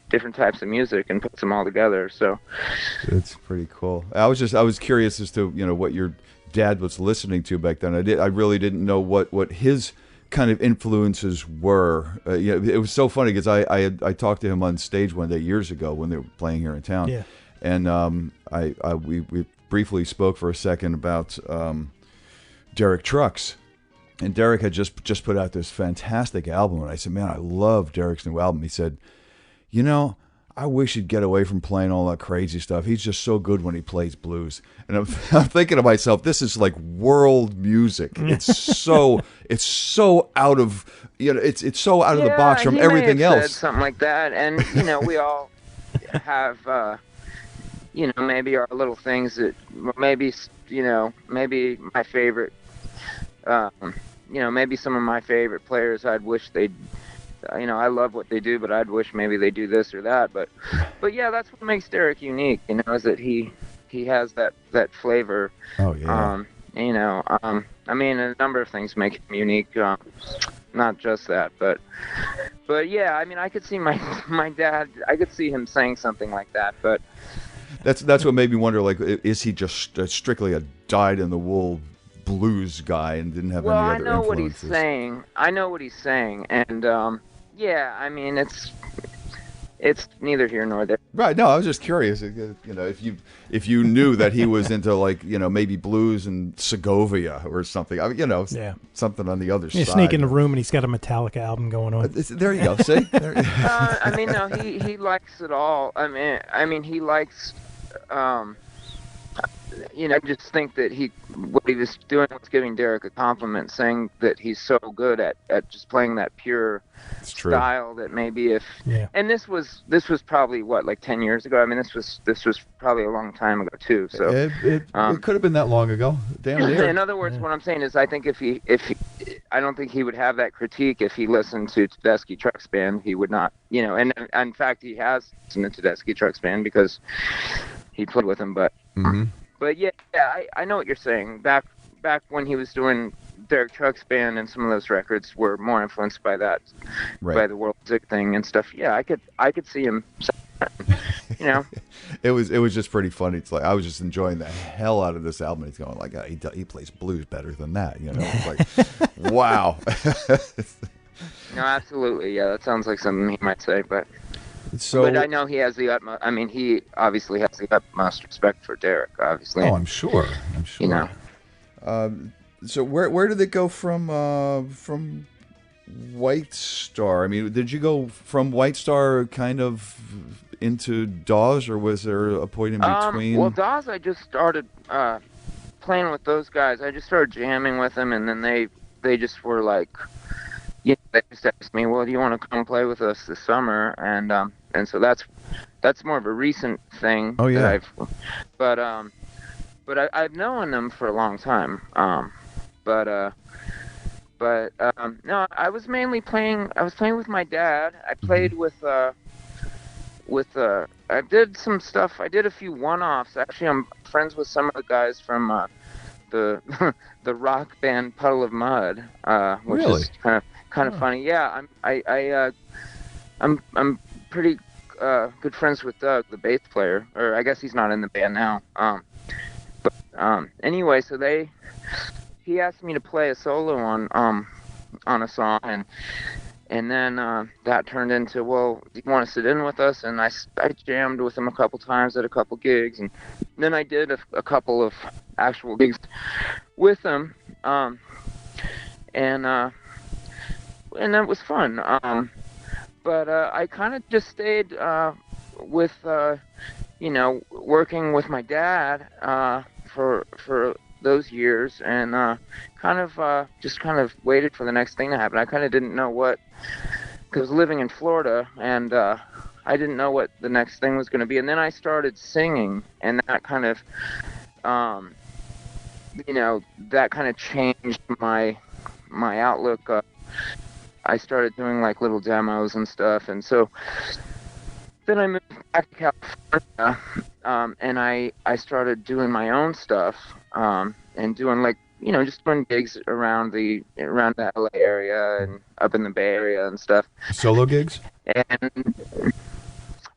different types of music and puts them all together. So it's pretty cool. I was curious as to, you know, what your dad was listening to back then. I really didn't know what his kind of influences were. You know, it was so funny because I talked to him on stage one day years ago when they were playing here in town. Yeah. And we briefly spoke for a second about Derek Trucks, and Derek had just put out this fantastic album, and I said, man, I love Derek's new album. He said, you know, I wish he'd get away from playing all that crazy stuff. He's just so good when he plays blues. And I'm thinking to myself, this is like world music. It's so out of, you know, it's so out of the box from everything else. Said something like that, and you know, we all have. You know, maybe our little things that maybe, you know, maybe my favorite, you know, maybe some of my favorite players, I'd wish they'd, you know, I love what they do, but I'd wish maybe they do this or that. But yeah, that's what makes Derek unique, you know, is that he has that flavor. Oh, yeah. You know, I mean, a number of things make him unique, not just that, but yeah, I mean, I could see my dad, I could see him saying something like that, but That's what made me wonder, like, is he just strictly a dyed-in-the-wool blues guy and didn't have any other influences? Well, I know what he's saying, and yeah, I mean, it's neither here nor there. Right. No, I was just curious. You know, if you knew that he was into, like, you know, maybe blues and Segovia or something. I mean, you know, something on the other side. You sneak in the room and he's got a Metallica album going on. There you go. See. I mean, no, he likes it all. I mean, he likes. You know, I just think that what he was doing was giving Derek a compliment, saying that he's so good at just playing that pure style that maybe and this was probably what, like 10 years ago. I mean, this was probably a long time ago too. So it could have been that long ago. Damn near. In other words, what I'm saying is, I think if he, I don't think he would have that critique if he listened to Tedeschi Trucks Band. He would not, you know, and in fact he has listened to Tedeschi Trucks Band because he played with him, but. Mm-hmm. But yeah, I know what you're saying. Back when he was doing Derek Trucks band and some of those records were more influenced by that, by the world music thing and stuff. Yeah, I could see him. You know, it was just pretty funny. It's like I was just enjoying the hell out of this album. He's going like, he plays blues better than that. You know, it's like, wow. No, absolutely. Yeah, that sounds like something he might say. But I know he has the utmost. I mean, he obviously has the utmost respect for Derek. Obviously. Oh, I'm sure. You know. So where did it go from White Star? I mean, did you go from White Star kind of into Dawes, or was there a point in between? Well, Dawes, I just started playing with those guys. I just started jamming with them, and then they just were like, yeah, they just asked me, well, do you want to come play with us this summer? And so that's more of a recent thing. Oh yeah. But I've known them for a long time. No, I was mainly playing. I was playing with my dad. I played with. I did some stuff. I did a few one-offs. Actually, I'm friends with some of the guys from the the rock band Puddle of Mud, which really? is kind of funny. Yeah, I'm pretty good friends with Doug, the bass player, or I guess he's not in the band now. Anyway, so he asked me to play a solo on a song, and then that turned into, well, do you want to sit in with us? And I jammed with him a couple times at a couple gigs, and then I did a couple of actual gigs with him, and that was fun. But I kind of just stayed with, working with my dad for those years, and kind of waited for the next thing to happen. I kind of didn't know what, because I was living in Florida, and I didn't know what the next thing was going to be. And then I started singing, and that kind of, that kind of changed my outlook. I started doing like little demos and stuff, and so then I moved back to California, and I started doing my own stuff, and doing just doing gigs around the LA area and up in the Bay Area and stuff. Solo gigs? And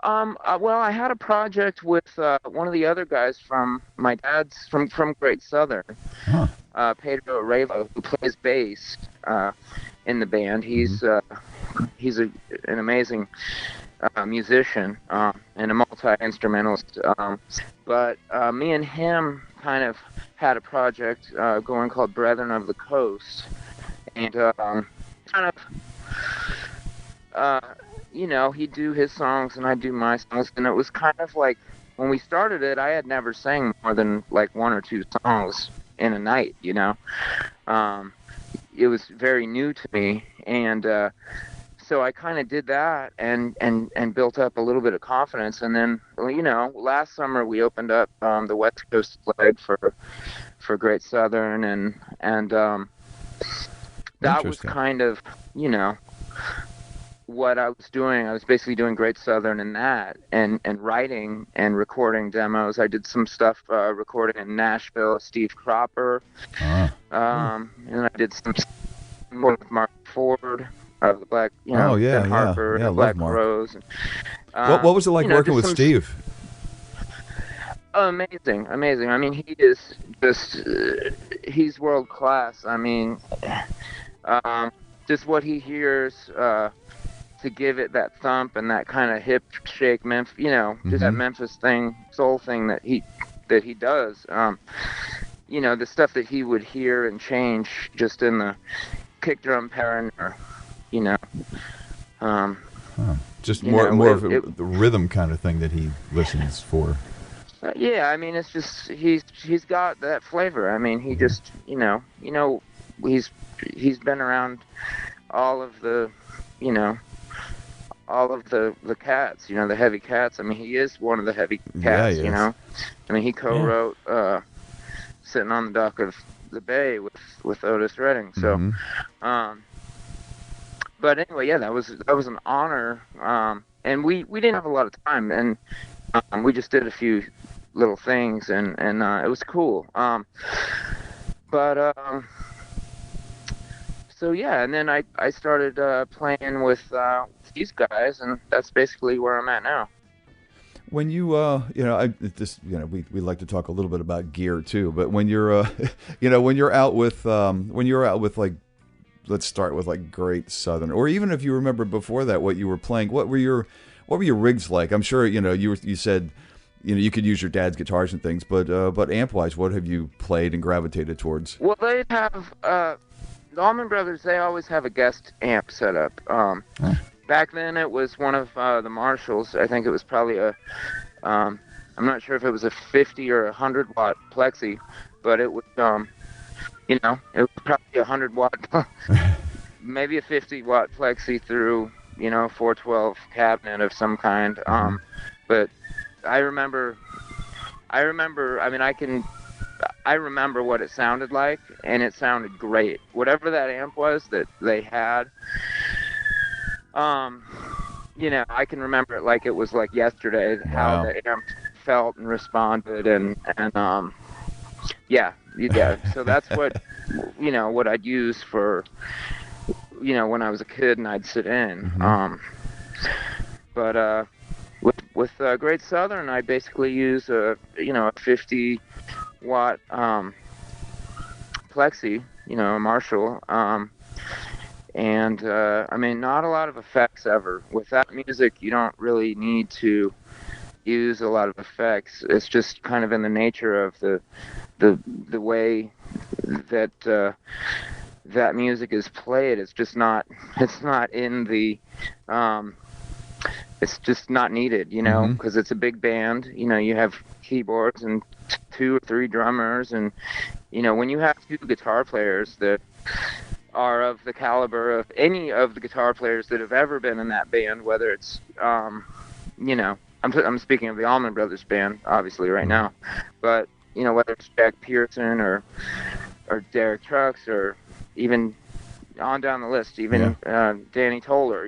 well, I had a project with one of the other guys from my dad's from Great Southern, Pedro Revo, who plays bass in the band. He's an amazing musician and a multi-instrumentalist. But me and him kind of had a project going called Brethren of the Coast, and he'd do his songs and I'd do my songs, and it was kind of like, when we started it, I had never sang more than like one or two songs in a night, it was very new to me, and so I kind of did that and built up a little bit of confidence. And then, last summer we opened up the West Coast leg for Great Southern, and that was kind of, what I was doing. I was basically doing Great Southern and that, and writing and recording demos. I did some stuff recording in Nashville, Steve Cropper, and I did some more with Mark Ford of the Black, Ben Harper, the Black Rose. What was it like working with Steve? Amazing. I mean, he is just, he's world class. I mean, just what he hears, to give it that thump and that kind of hip shake, just that Memphis thing, soul thing that he does. The stuff that he would hear and change just in the kick drum pattern, or just more of the rhythm kind of thing that he listens for. Yeah, I mean, it's just he's got that flavor. I mean, he just he's been around all of the the cats, the heavy cats. I mean, he is one of the heavy cats. I mean, he co-wrote Sitting on the Dock of the Bay with Otis Redding. So, but anyway, yeah, that was an honor. And we didn't have a lot of time, and we just did a few little things, and it was cool. But yeah, and then I started playing with these guys, and that's basically where I'm at now. When you, we like to talk a little bit about gear too, but when you're, when you're out with like, let's start with like Great Southern, or even if you remember before that what you were playing, what were your rigs like? I'm sure you said, you could use your dad's guitars and things, but amp wise, what have you played and gravitated towards? Well, they have the Allman Brothers. They always have a guest amp set up. Back then, it was one of the Marshalls. I think it was probably I'm not sure if it was a 50 or 100 watt plexi, but it was, it was probably a 100 watt, maybe a 50 watt plexi through, 412 cabinet of some kind. But I remember, I remember what it sounded like, and it sounded great. Whatever that amp was that they had, I can remember it like it was like yesterday, how the amp felt and responded, and yeah. So that's what, what I'd use for, when I was a kid and I'd sit in. But with Great Southern, I basically use a 50 watt plexi, a Marshall. And not a lot of effects ever. With that music, you don't really need to use a lot of effects. It's just kind of in the nature of the way that that music is played. It's just not. It's not in the. It's just not needed, because it's a big band. You have keyboards and 2 or 3 drummers, and when you have 2 guitar players that are of the caliber of any of the guitar players that have ever been in that band, whether it's, I'm speaking of the Allman Brothers band, obviously, right now, but, whether it's Jack Pearson or Derek Trucks or even on down the list, even Danny Toller,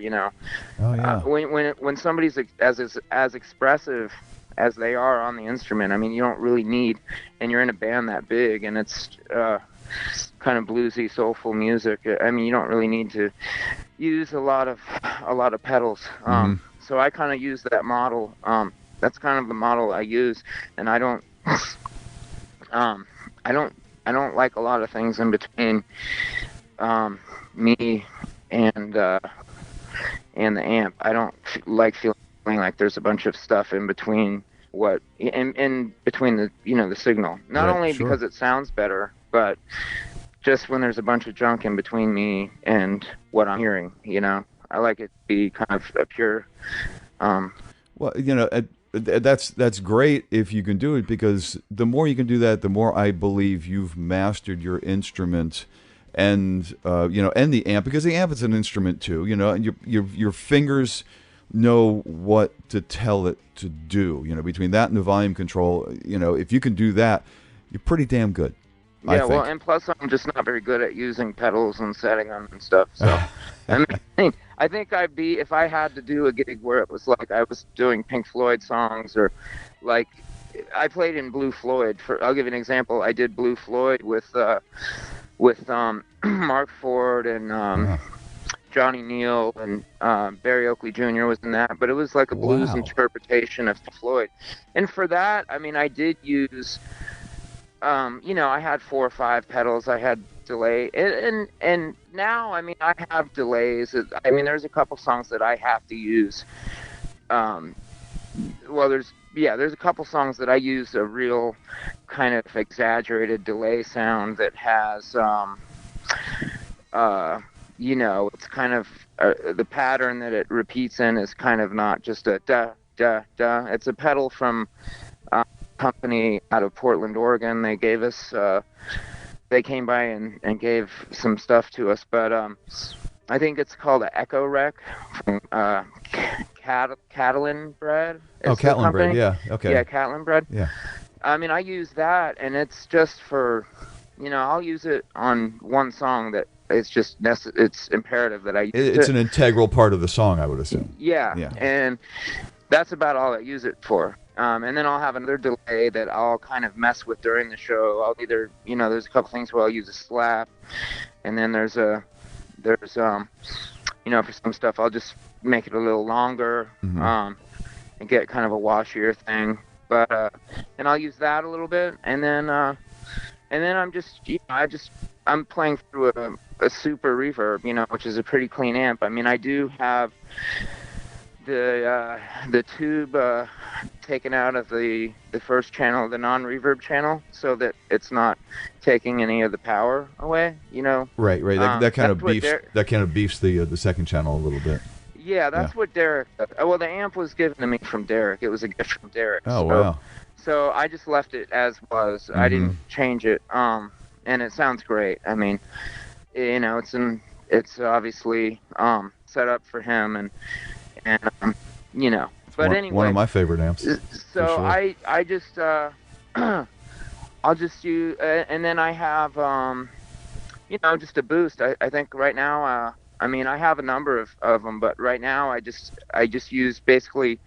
when somebody's as expressive as they are on the instrument, you don't really need, and you're in a band that big, and it's, kind of bluesy, soulful music. You don't really need to use a lot of pedals. So I kind of use that model. That's kind of the model I use, and I don't like a lot of things in between me and the amp. I don't like feeling like there's a bunch of stuff in between in between the the signal. Not only because it sounds better, but just when there's a bunch of junk in between me and what I'm hearing, I like it to be kind of a pure. Well, that's great if you can do it, because the more you can do that, the more I believe you've mastered your instrument, and and the amp, because the amp is an instrument too, and your fingers know what to tell it to do. Between that and the volume control, if you can do that, you're pretty damn good. Yeah, well, and plus I'm just not very good at using pedals and setting them and stuff. So, I think I'd be, if I had to do a gig where it was like I was doing Pink Floyd songs, or like I played in Blue Floyd. I'll give you an example. I did Blue Floyd with Mark Ford and Johnny Neal, and Barry Oakley Jr. was in that. But it was like a blues interpretation of Pink Floyd. And for that, I did use. I had 4 or 5 pedals. I had delay, and now, I have delays. There's a couple songs that I have to use. There's a couple songs that I use a real kind of exaggerated delay sound that has, it's kind of the pattern that it repeats in is kind of not just a da da da. It's a pedal from. Company out of Portland, Oregon. They gave us they came by and gave some stuff to us, but I think it's called an Echo Rec from Catalan Bread. Catalan Bread, yeah. Okay. Yeah, Catalan Bread. Yeah. I use that, and it's just for, I'll use it on one song that it's just it's imperative that I use it. It's an integral part of the song, I would assume. Yeah. And that's about all I use it for. And then I'll have another delay that I'll kind of mess with during the show. I'll either, there's a couple things where I'll use a slap, and then there's a there's you know, for some stuff I'll just make it a little longer, and get kind of a washier thing. But and I'll use that a little bit, and then I'm just, you know, I'm playing through a super reverb, you know, which is a pretty clean amp. I mean, I do have the tube taken out of the first channel, the non-reverb channel, so that it's not taking any of the power away, you know. Right. That kind of beefs the second channel a little bit. Yeah, that's what Derek. Well, the amp was given to me from Derek. It was a gift from Derek. Oh, wow. So I just left it as was. I didn't change it. And it sounds great. I mean, you know, it's obviously set up for him, and you know. But anyway, one of my favorite amps. So sure. I just I'll just use, and then I have you know, just a boost. I think right now. I mean, I have a number of them, but right now I just use basically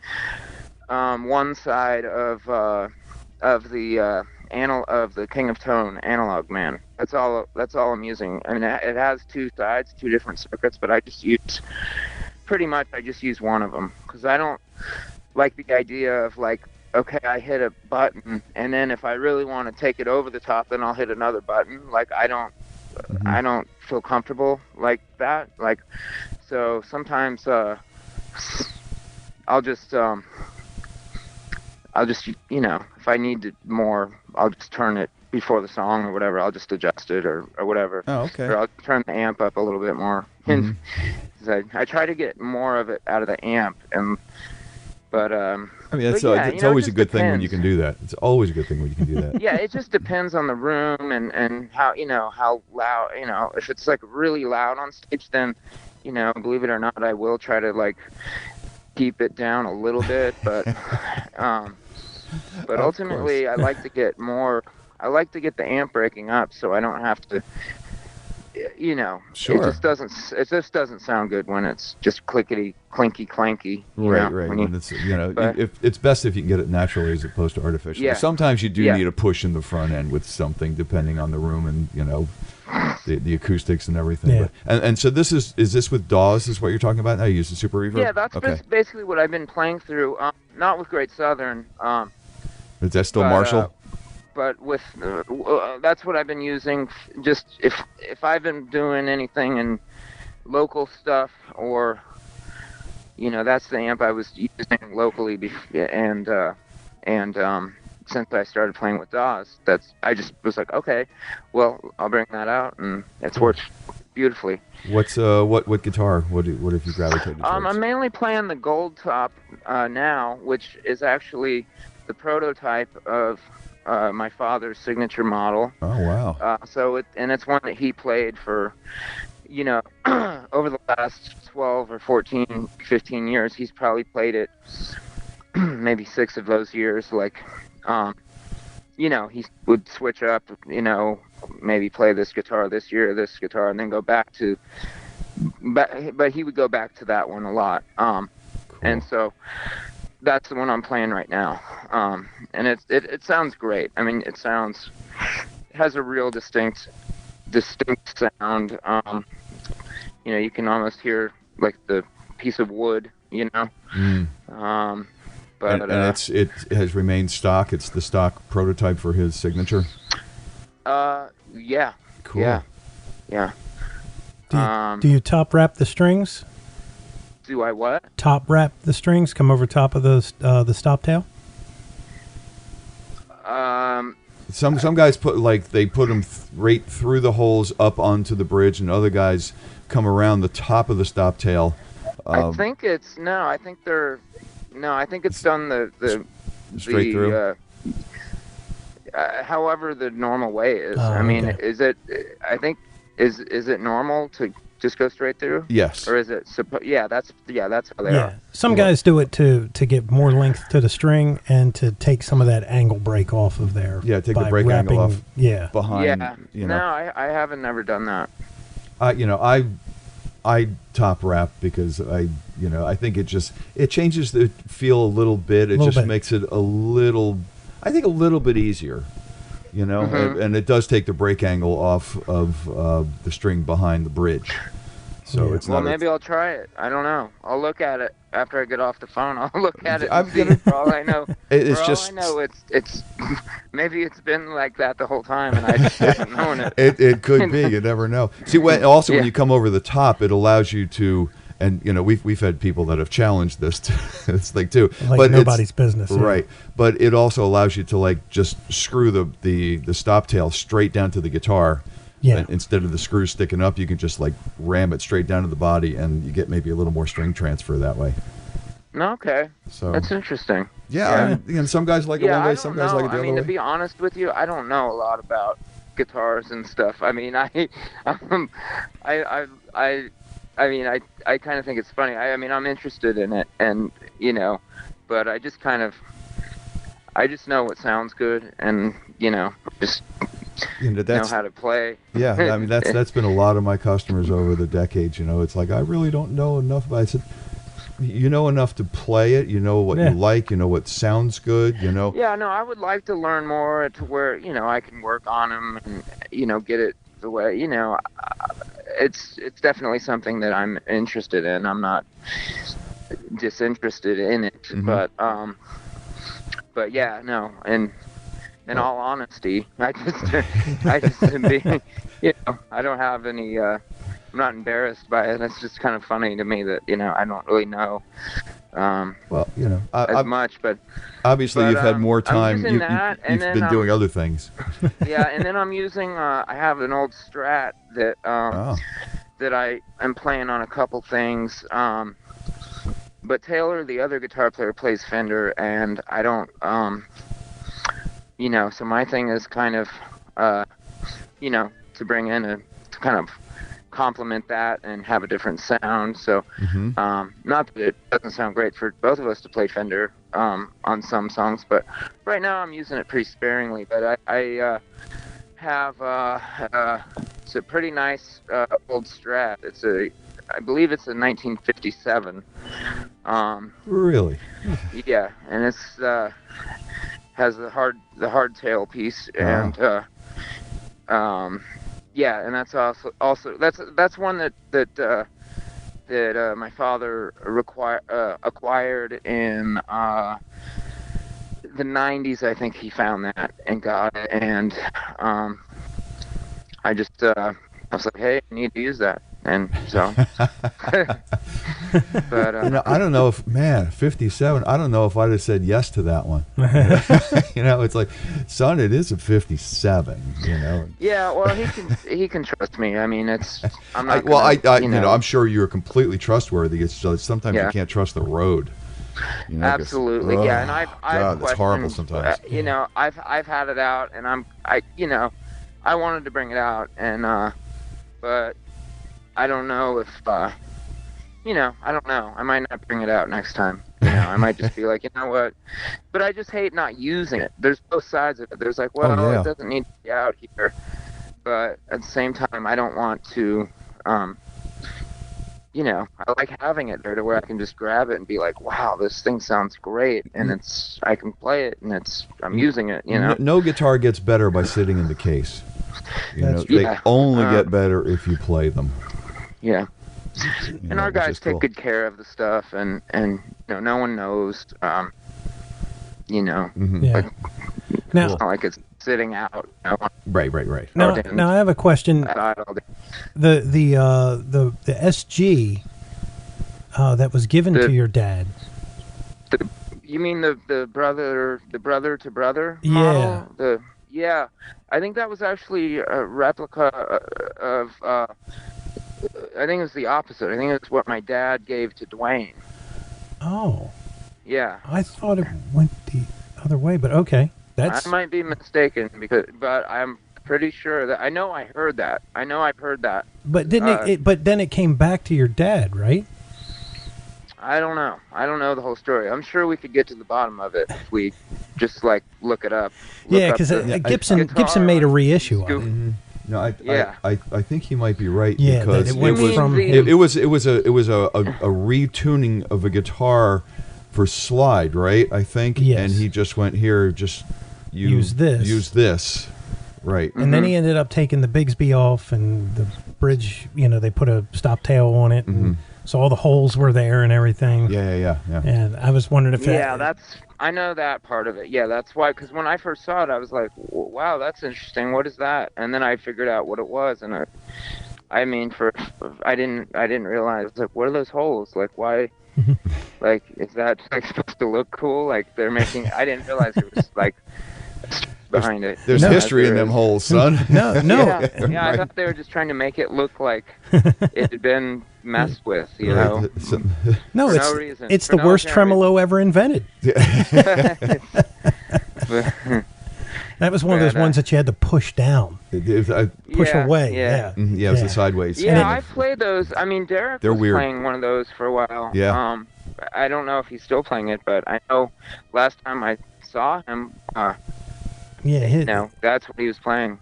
one side of the King of Tone analog man. That's all I'm using. I mean, it has two sides, two different circuits, but I just use one of them because I don't like the idea of like, okay, I hit a button, and then if I really want to take it over the top, then I'll hit another button. Like I don't feel comfortable like that. Like, so sometimes I'll just you know, if I need more, I'll just turn it before the song or whatever. I'll just adjust it or whatever. Oh, okay. Or I'll turn the amp up a little bit more. I try to get more of it out of the amp, but I mean, it's always a good thing when you can do that. It's always a good thing when you can do that. Yeah, it just depends on the room and how, you know, how loud, you know, if it's like really loud on stage, then, you know, believe it or not, I will try to like keep it down a little bit, but ultimately I like to get the amp breaking up so I don't have to, you know. Sure. It just doesn't sound good when it's just clinkety clanky. Right. When it's, you know, if it's best if you can get it naturally as opposed to artificially. Yeah. Sometimes you do need a push in the front end with something, depending on the room and, you know, the acoustics and everything. Yeah. But, and so is this with Dawes? Is what you're talking about now? You use the super reverb? Yeah, that's basically what I've been playing through. Not with Great Southern. Is that still Marshall? But with that's what I've been using. Just if I've been doing anything in local stuff, or, you know, that's the amp I was using locally. And since I started playing with Dawes, I just was like, okay, well, I'll bring that out, and it's worked beautifully. What guitar? What have you gravitated towards? I'm mainly playing the Gold Top now, which is actually the prototype of my father's signature model. Oh, wow. It's one that he played for, you know, over the last 12 or 14, 15 years. He's probably played it maybe 6 of those years. Like, you know, he would switch up, you know, maybe play this guitar, and then go back to, but he would go back to that one a lot. Cool. And so that's the one I'm playing right now. And it sounds great. I mean, it has a real distinct sound. You know, you can almost hear like the piece of wood, you know. But it has remained stock. It's the stock prototype for his signature. Yeah. Cool. Yeah. Do you top wrap the strings? Do I what? Top wrap the strings, come over top of the stop tail? Some guys put them right through the holes up onto the bridge, and other guys come around the top of the stop tail. I think it's done the straight through. However the normal way is. I mean, okay. is it normal to just go straight through? Yes. Or is it that's how they are. Some guys do it to get more length to the string and to take some of that angle break off of there. Yeah, take the break angle off. Yeah. Behind. Yeah. You know. No, I haven't never done that. You know, I top wrap because I think it changes the feel a little bit. It just makes it a little bit easier. You know, and it does take the break angle off of the string behind the bridge. So it's well, not. Maybe I'll try it. I don't know. I'll look at it after I get off the phone. I'll look at it. For all I know, it's maybe it's been like that the whole time, and I just haven't known it. It could be. You never know. See, when you come over the top, it allows you to. And we've had people that have challenged this thing too, but nobody's business, right? But it also allows you to just screw the stop tail straight down to the guitar. Yeah. And instead of the screws sticking up, you can just ram it straight down to the body, and you get maybe a little more string transfer that way. Okay. So that's interesting. Yeah. And some guys like it one way, some guys like it the other way. To be honest with you, I don't know a lot about guitars and stuff. I mean, I kind of think it's funny. I'm interested in it, and but I just know what sounds good, and just know how to play. Yeah, I mean that's been a lot of my customers over the decades. It's like I really don't know enough about it. I said, you know enough to play it. You know what you like. You know what sounds good. Yeah, no, I would like to learn more to where I can work on them and get it the way It's definitely something that I'm interested in. I'm not disinterested in it, but yeah, no. And in all honesty, I just I don't have any. I'm not embarrassed by it. It's just kind of funny to me that I don't really know. As much, but obviously you've had more time. You've been doing other things. Yeah, and then I'm using. I have an old Strat that that I am playing on a couple things. But Taylor, the other guitar player, plays Fender, and I don't. So my thing is kind of, to bring in to kind of complement that and have a different sound. So, not that it doesn't sound great for both of us to play Fender on some songs, but right now I'm using it pretty sparingly. But I have it's a pretty nice old Strat. I believe it's a 1957. Really? Yeah, and it's has the hard tail piece, and yeah, and that's also that's one that my father acquired in the 90s. I think he found that and got it, and I was like, hey, I need to use that. And so, but I don't know if 57. I don't know if I'd have said yes to that one. It's like, son, it is a 57. Yeah, well, he can trust me. I mean, I'm not. I'm sure you're completely trustworthy. It's just sometimes you can't trust the road. Absolutely, yeah. And I've that's horrible sometimes. I've had it out, and I wanted to bring it out, and but. I don't know if, I don't know. I might not bring it out next time. I might just be like, you know what? But I just hate not using it. There's both sides of it. There's like, well, it doesn't need to be out here. But at the same time, I don't want to, I like having it there to where I can just grab it and be like, wow, this thing sounds great. And I can play it, and I'm using it, No guitar gets better by sitting in the case. They only get better if you play them. Yeah, and our guys take good care of the stuff, and no one knows, Yeah. Like, now, it's not like it's sitting out. Right. Now I have a question. The SG that was given to your dad. You mean the brother to brother? Yeah. Model? Yeah, I think that was actually a replica of. I think it was the opposite. I think it's what my dad gave to Duane. Oh. Yeah. I thought it went the other way, but okay. I might be mistaken but I'm pretty sure that I know I've heard that. But didn't but then it came back to your dad, right? I don't know. I don't know the whole story. I'm sure we could get to the bottom of it if we just look it up. Because Gibson made a reissue of it. Mm-hmm. No, I think he might be right because it was a retuning of a guitar for slide, right? I think, and he just went here, use this, right? And then he ended up taking the Bigsby off and bridge, they put a stop tail on it. And so all the holes were there and everything. Yeah. And I was wondering if I know that part of it. Yeah, that's why. Because when I first saw it, I was like, "Wow, that's interesting. What is that?" And then I figured out what it was, and I didn't realize, like, what are those holes? Like, why? Like, is that like supposed to look cool? Like they're making. I didn't realize it was like behind it. There's history in them holes, son. No. Yeah, I thought they were just trying to make it look like it had been messed with, know. No, no reason. It's the worst tremolo ever invented. That was one of those ones that you had to push down. Push away. Yeah. It was the sideways. Yeah, I played those. I mean, Derek was playing one of those for a while. Yeah. I don't know if he's still playing it, but I know last time I saw him, that's what he was playing.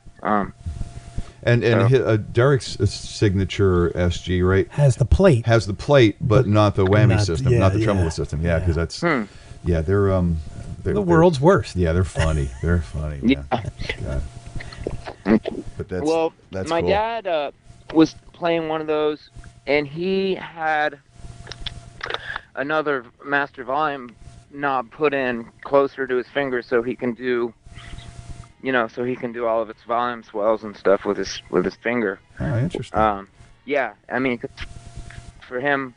Derek's signature SG, right? Has the plate. But not the whammy system, not the tremolo system. Yeah, because that's they're the world's worst. Yeah, they're funny. They're funny. Yeah. But that's my cool. dad was playing one of those, and he had another master volume knob put in closer to his finger so he can do all of its volume swells and stuff with his finger. Oh, interesting. Yeah, I mean, for him,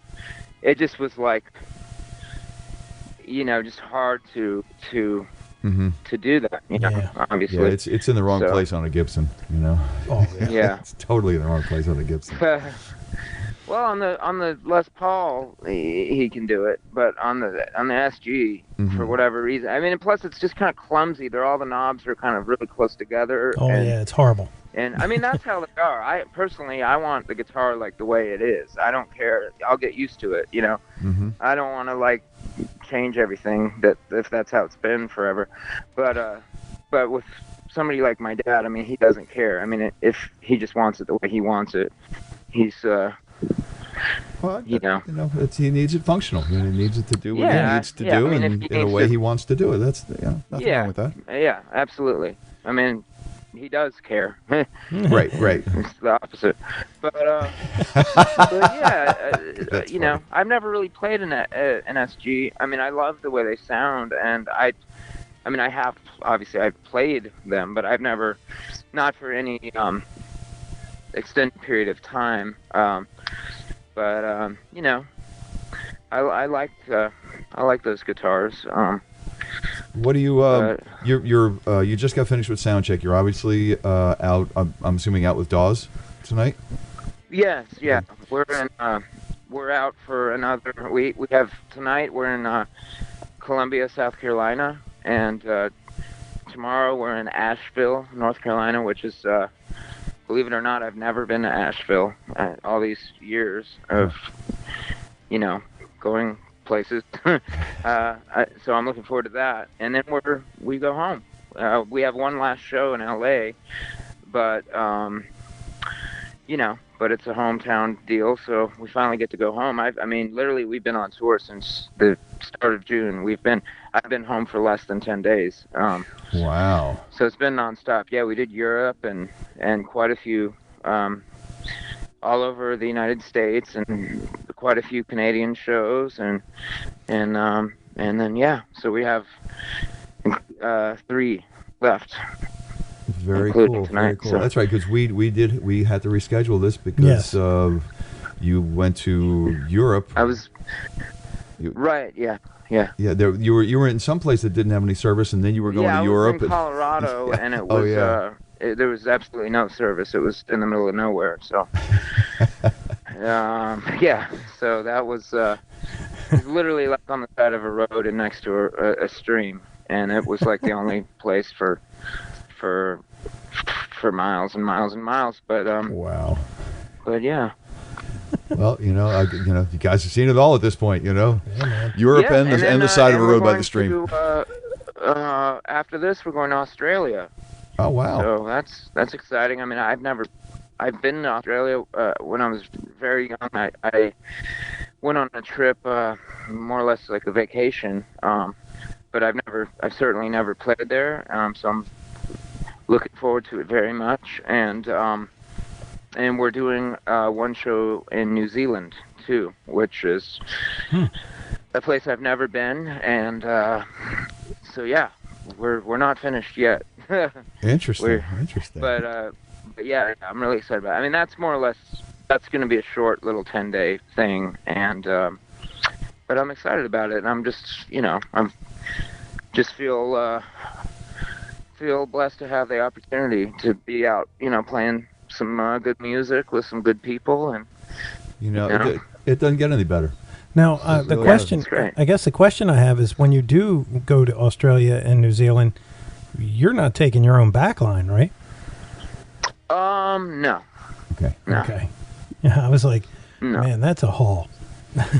it just was like, just hard to do that, obviously. Yeah, it's in the wrong place on a Gibson, Oh, yeah. It's totally in the wrong place on a Gibson. Well, on the Les Paul, he can do it, but on the SG, for whatever reason, I mean, and plus it's just kind of clumsy. All the knobs are kind of really close together. Oh, yeah, it's horrible. And I mean, that's how they are. I want the guitar like the way it is. I don't care. I'll get used to it. I don't want to like change everything if that's how it's been forever. But with somebody like my dad, I mean, he doesn't care. I mean, if he just wants it the way he wants it, he's he needs it functional. He needs it to do what he needs to do, and in a way he wants to do it. That's nothing wrong with that. Yeah, absolutely. I mean, he does care. Right. It's the opposite. But yeah, I've never really played an SG. I mean, I love the way they sound, and I have obviously I've played them, but I've never, not for any extended period of time. But I like those guitars. What do you you just got finished with sound check. You're obviously out. I'm assuming out with Dawes tonight. Yes, yeah. We're out for another week. We have tonight. We're in Columbia, South Carolina, and tomorrow we're in Asheville, North Carolina, which is. Believe it or not, I've never been to Asheville all these years of, going places. So I'm looking forward to that. And then we go home. We have one last show in AaA, but but it's a hometown deal, so we finally get to go home. I mean, literally, we've been on tour since the start of June. I've been home for less than 10 days. Wow. So it's been nonstop. Yeah, we did Europe and quite a few all over the United States and quite a few Canadian shows and then so we have 3 left. Very cool. Tonight, very cool. So. That's right, because we had to reschedule this because you went to Europe. I was right. Yeah. Yeah. You were in some place that didn't have any service, and then you were going to Europe. I was in Colorado, and it was there was absolutely no service. It was in the middle of nowhere. So so that was literally like on the side of a road and next to a stream, and it was like the only place for miles and miles and miles. But wow. But yeah. Well, you guys have seen it all at this point. Europe and the side of a road by the stream. After this, we're going to Australia. Oh wow! So that's exciting. I mean, I've been to Australia when I was very young. I went on a trip, more or less like a vacation. But I've certainly never played there. So I'm looking forward to it very much. And and we're doing one show in New Zealand too, which is a place I've never been, and so yeah, we're not finished yet. Interesting. But yeah, I'm really excited about it. I mean, that's more or less, that's going to be a short little 10-day thing, and but I'm excited about it, and I'm just, I'm just feel blessed to have the opportunity to be out, playing some good music with some good people, and it doesn't get any better. Now, the question, I guess the question I have is, when you do go to Australia and New Zealand, you're not taking your own backline, right? No. Okay. No. Okay. Yeah, I was like, No. man, that's a haul.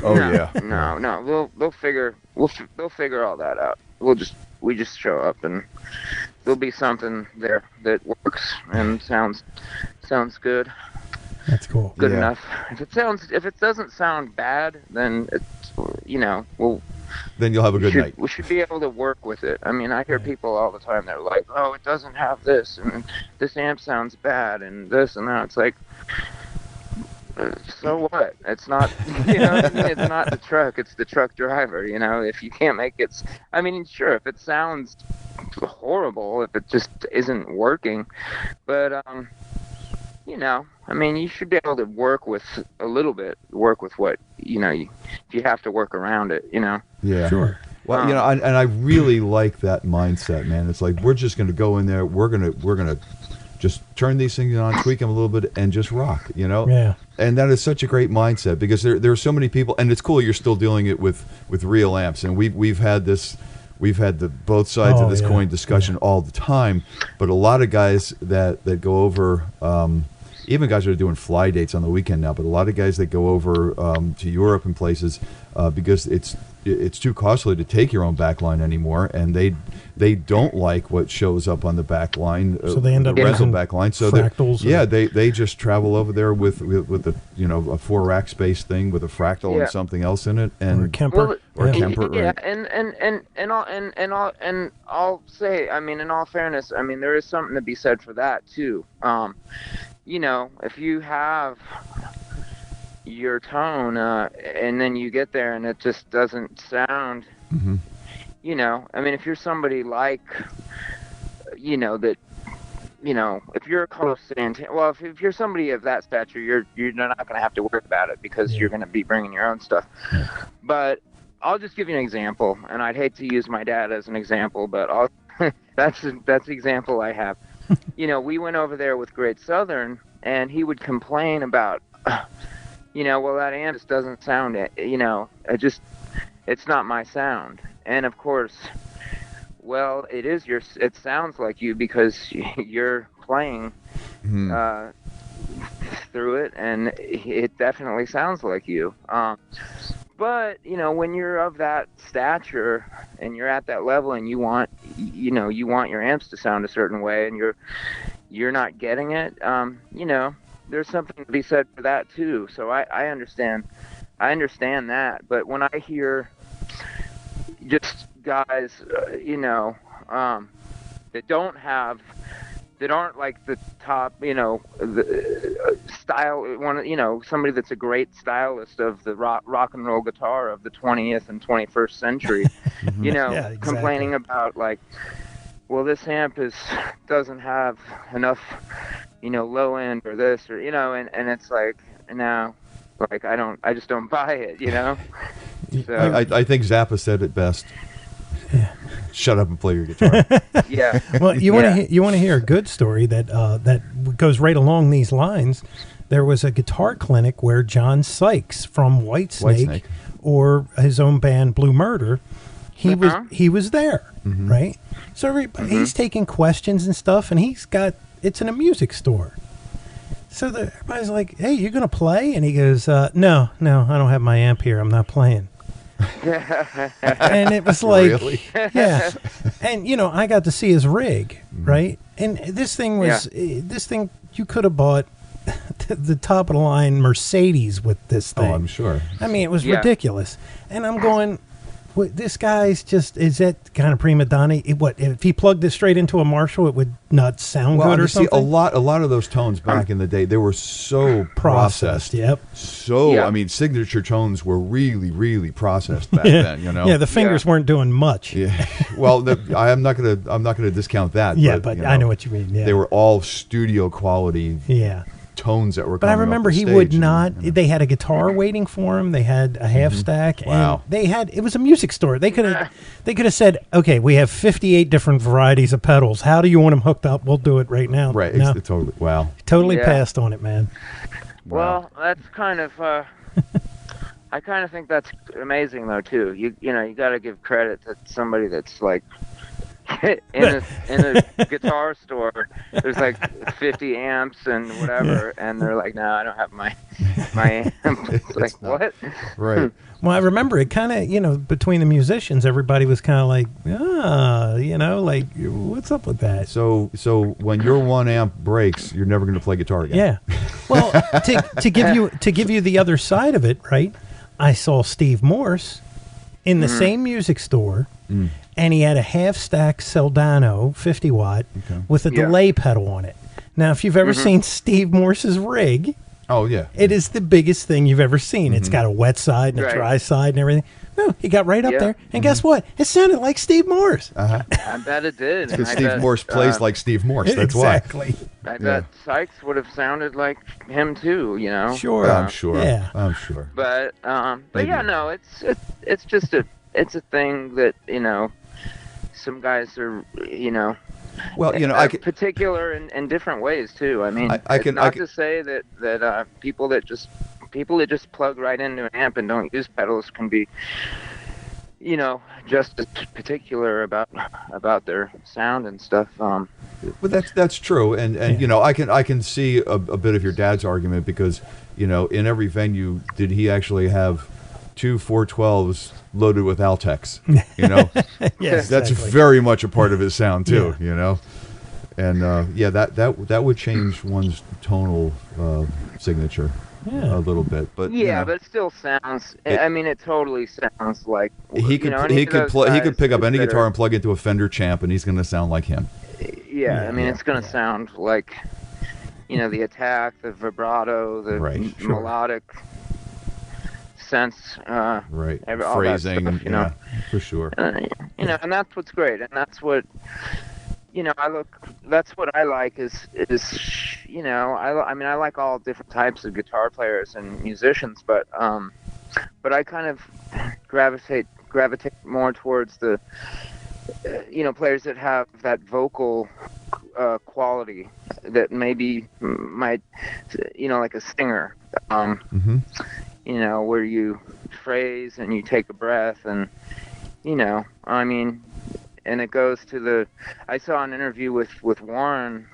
Oh yeah. No. They'll figure all that out. We just show up, and there'll be something there that works and sounds good. That's cool. Good enough. If it doesn't sound bad, then it's, then you'll have a good night. We should be able to work with it. I mean, I hear people all the time. They're like, "Oh, it doesn't have this, and this amp sounds bad, and this and that." It's like, so what? It's not, it's not the truck. It's the truck driver. If you can't make it, I mean, sure, if it sounds horrible, if it just isn't working, but I mean, you should be able to work with what, if you have to work around it, Yeah. Sure. Well, and I really like that mindset, man. It's like, we're just going to go in there. We're going to just turn these things on, tweak them a little bit, and just rock, Yeah. And that is such a great mindset, because there are so many people, and it's cool you're still dealing it with real amps, and we've had the both sides of this coin discussion all the time, but a lot of guys that go over, even guys that are doing fly dates on the weekend now, but a lot of guys that go over to Europe and places because it's too costly to take your own backline anymore, and they don't like what shows up on the backline, so they end up rental using backline. So fractals. They just travel over there with a a 4-rack space thing with a fractal and something else in it, and or a Kemper. Yeah, right. and I'll say, I mean, in all fairness, I mean, there is something to be said for that too. If you have your tone, and then you get there and it just doesn't sound, I mean, if you're somebody like, that, if you're a close Santana, well, if you're somebody of that stature, you're not going to have to worry about it, because you're going to be bringing your own stuff. But I'll just give you an example, and I'd hate to use my dad as an example, but that's the example I have. We went over there with Great Southern, and he would complain about, well, that amp just doesn't sound, it's not my sound. And of course, well, it sounds like you, because you're playing through it, and it definitely sounds like you. But, when you're of that stature and you're at that level, and you want your amps to sound a certain way, and you're not getting it, there's something to be said for that too. So I understand that. But when I hear just guys, that aren't like the top, the style, somebody that's a great stylist of the rock and roll guitar of the 20th and 21st century, exactly. Complaining about, like, well, this amp doesn't have enough, low end or this, or, and it's like, no, like, I just don't buy it, So, I think Zappa said it best. Shut up and play your guitar. Yeah. Well, you want to hear a good story that goes right along these lines. There was a guitar clinic where John Sykes from Whitesnake, or his own band Blue Murder, he was there, right? So he's taking questions and stuff, and it's in a music store. So everybody's like, "Hey, you're gonna play?" And he goes, "No, I don't have my amp here. I'm not playing." And it was like, really? Yeah. And, I got to see his rig, right? And this thing was, you could have bought the top of the line Mercedes with this thing. Oh, I'm sure. I mean, it was ridiculous. And I'm going, this guy's just, is that kind of prima donna? If he plugged this straight into a Marshall, it would not sound good or something? See, a lot of those tones back in the day, they were so processed. Yep. So, I mean, signature tones were really, really processed back then, you know? Yeah, the fingers weren't doing much. Yeah. Well, I'm not gonna discount that. Yeah, but you know, I know what you mean. Yeah. They were all studio quality. Yeah. Tones that were. But I remember he would not. They had a guitar waiting for him. They had a half stack. Wow. And it was a music store. They could have said, okay, we have 58 different varieties of pedals. How do you want them hooked up? We'll do it right now. Right. No. Totally. Wow. Totally passed on it, man. Well, that's kind of. I kind of think that's amazing, though, too. You got to give credit to somebody that's like. in a guitar store, there's like 50 amps and whatever, and they're like, "No, I don't have my amp." It's like, what? Right. Well, I remember it kind of, between the musicians, everybody was kind of like, like, what's up with that? So when your one amp breaks, you're never going to play guitar again. Yeah. Well, to give you the other side of it, right? I saw Steve Morse in the same music store. And he had a half-stack Soldano 50-watt with a delay pedal on it. Now, if you've ever seen Steve Morse's rig, it is the biggest thing you've ever seen. It's got a wet side and a dry side and everything. No, he got right up there, and guess what? It sounded like Steve Morse. I bet it did. Because Steve Morse plays like Steve Morse. That's exactly. I bet Sykes would have sounded like him too. Sure. I'm sure. Yeah. I'm sure. But yeah, no, it's just a thing that some guys are particular in different ways too. I mean, to say that people that just plug right into an amp and don't use pedals can be just as particular about their sound and stuff. But that's true, and I can see a bit of your dad's argument because in every venue did he actually have 2 412s loaded with Altex, Yes, that's exactly. very much a part of his sound too, and that would change one's tonal signature a little bit, but but it still sounds. It totally sounds like he could pick up any guitar and plug into a Fender Champ, and he's going to sound like him. It's going to sound like the attack, the vibrato, the melodic sense, phrasing, for sure. And that's what's great, and that's what that's what I like is I like all different types of guitar players and musicians, but I kind of gravitate more towards the players that have that vocal quality that maybe might like a singer, where you phrase and you take a breath and and it goes to I saw an interview with Warren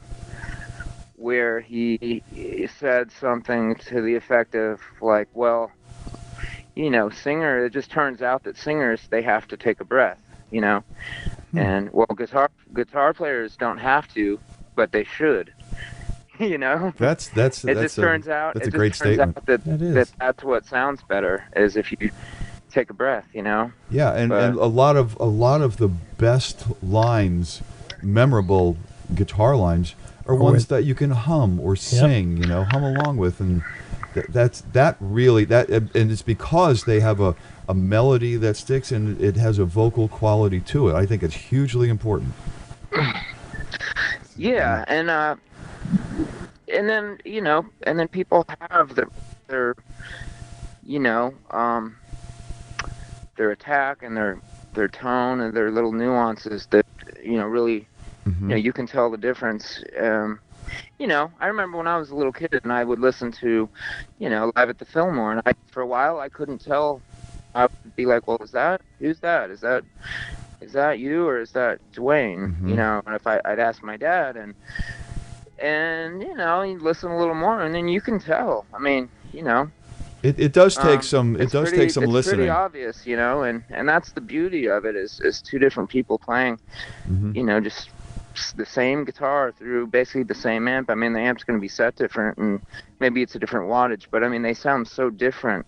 where he said something to the effect of like, well, it just turns out that singers, they have to take a breath, and well, guitar players don't have to, but they should. That's a great statement. That's what sounds better is if you take a breath, Yeah, and a lot of the best lines, memorable guitar lines, are ones that you can hum or sing, hum along with, and and it's because they have a melody that sticks and it has a vocal quality to it. I think it's hugely important. Yeah, and then people have their attack and their tone and their little nuances that really you can tell the difference. I remember when I was a little kid and I would listen to Live at the Fillmore, and for a while I couldn't tell. I would be like, well, who's that? Is that you or is that Duane? And if I'd ask my dad and you listen a little more and then you can tell. It does take some listening. It's pretty obvious, and that's the beauty of it is two different people playing, just the same guitar through basically the same amp. The amp's going to be set different and maybe it's a different wattage, but they sound so different.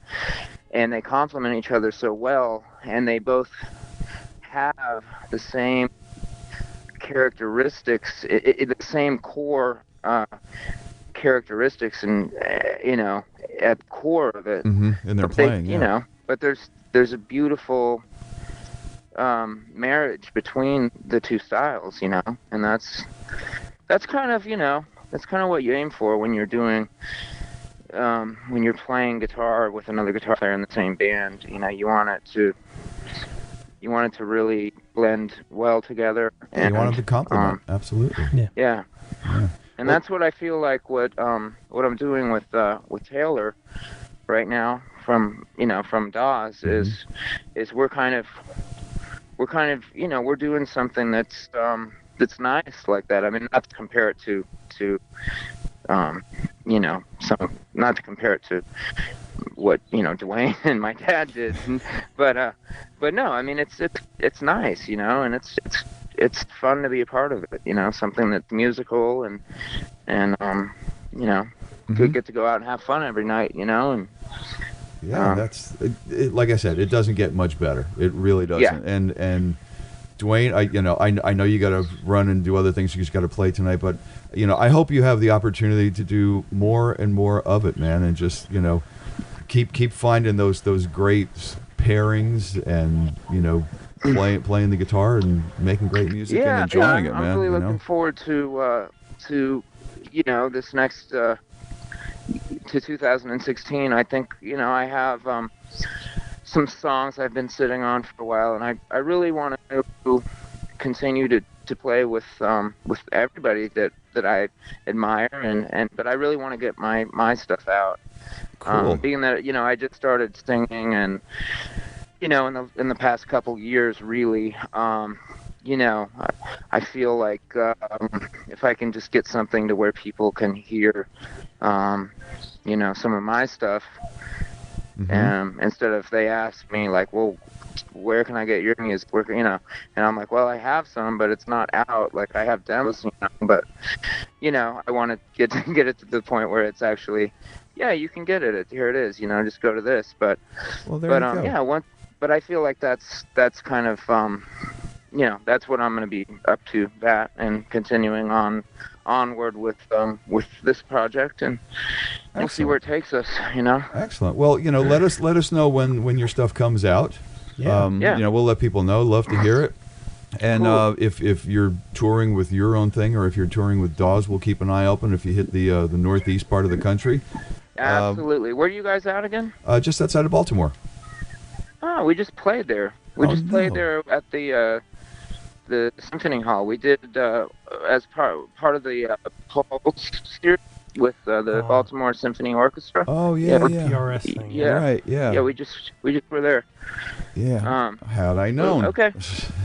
and they complement each other so well, and they both have the same characteristics, the same core characteristics, and at the core of it. And they're playing, but there's a beautiful marriage between the two styles, and that's kind of what you aim for when you're doing when you're playing guitar with another guitar player in the same band. You want it to really blend well together. And you want it to complement, absolutely. Yeah. And that's what I feel like what I'm doing with Taylor right now from Dawes is we're kind of we're doing something that's nice like that. I mean, not to compare it to not to compare it to what Duane and my dad did, but no, I mean it's nice, and it's fun to be a part of it, something that's musical and get to go out and have fun every night, and that's it, like I said, it doesn't get much better. It really doesn't. And Duane, I know you got to run and do other things. You just got to play tonight, but I hope you have the opportunity to do more and more of it, man, and just keep finding those great pairings and playing the guitar and making great music and enjoying it, man. I'm really looking forward to this next to 2016. I think I have some songs I've been sitting on for a while, and I really want to continue to play with everybody that I admire, but I really want to get my stuff out. Cool. Being that I just started singing, and in the past couple years, really, I feel like if I can just get something to where people can hear, some of my stuff, instead of they ask me like, well, where can I get your music? And I'm like, well, I have some, but it's not out. Like, I have demos, but I want to get it to the point where it's actually, you can get it. Here it is. Just go to this. But you go. But I feel like that's kind of that's what I'm going to be up to, that and continuing onward with this project, and we'll see where it takes us. Excellent. Well, let us know when your stuff comes out. We'll let people know. Love to hear it. And cool. If you're touring with your own thing, or if you're touring with Dawes, we'll keep an eye open if you hit the northeast part of the country. Absolutely. Where are you guys out again? Just outside of Baltimore. Oh, we just played there. We just played there at the Symphony Hall. We did as part of the Pulse series with the Baltimore Symphony Orchestra. Oh yeah. PRS thing. Yeah. Right. Yeah. Yeah, we just were there. Yeah. Had I known. Okay.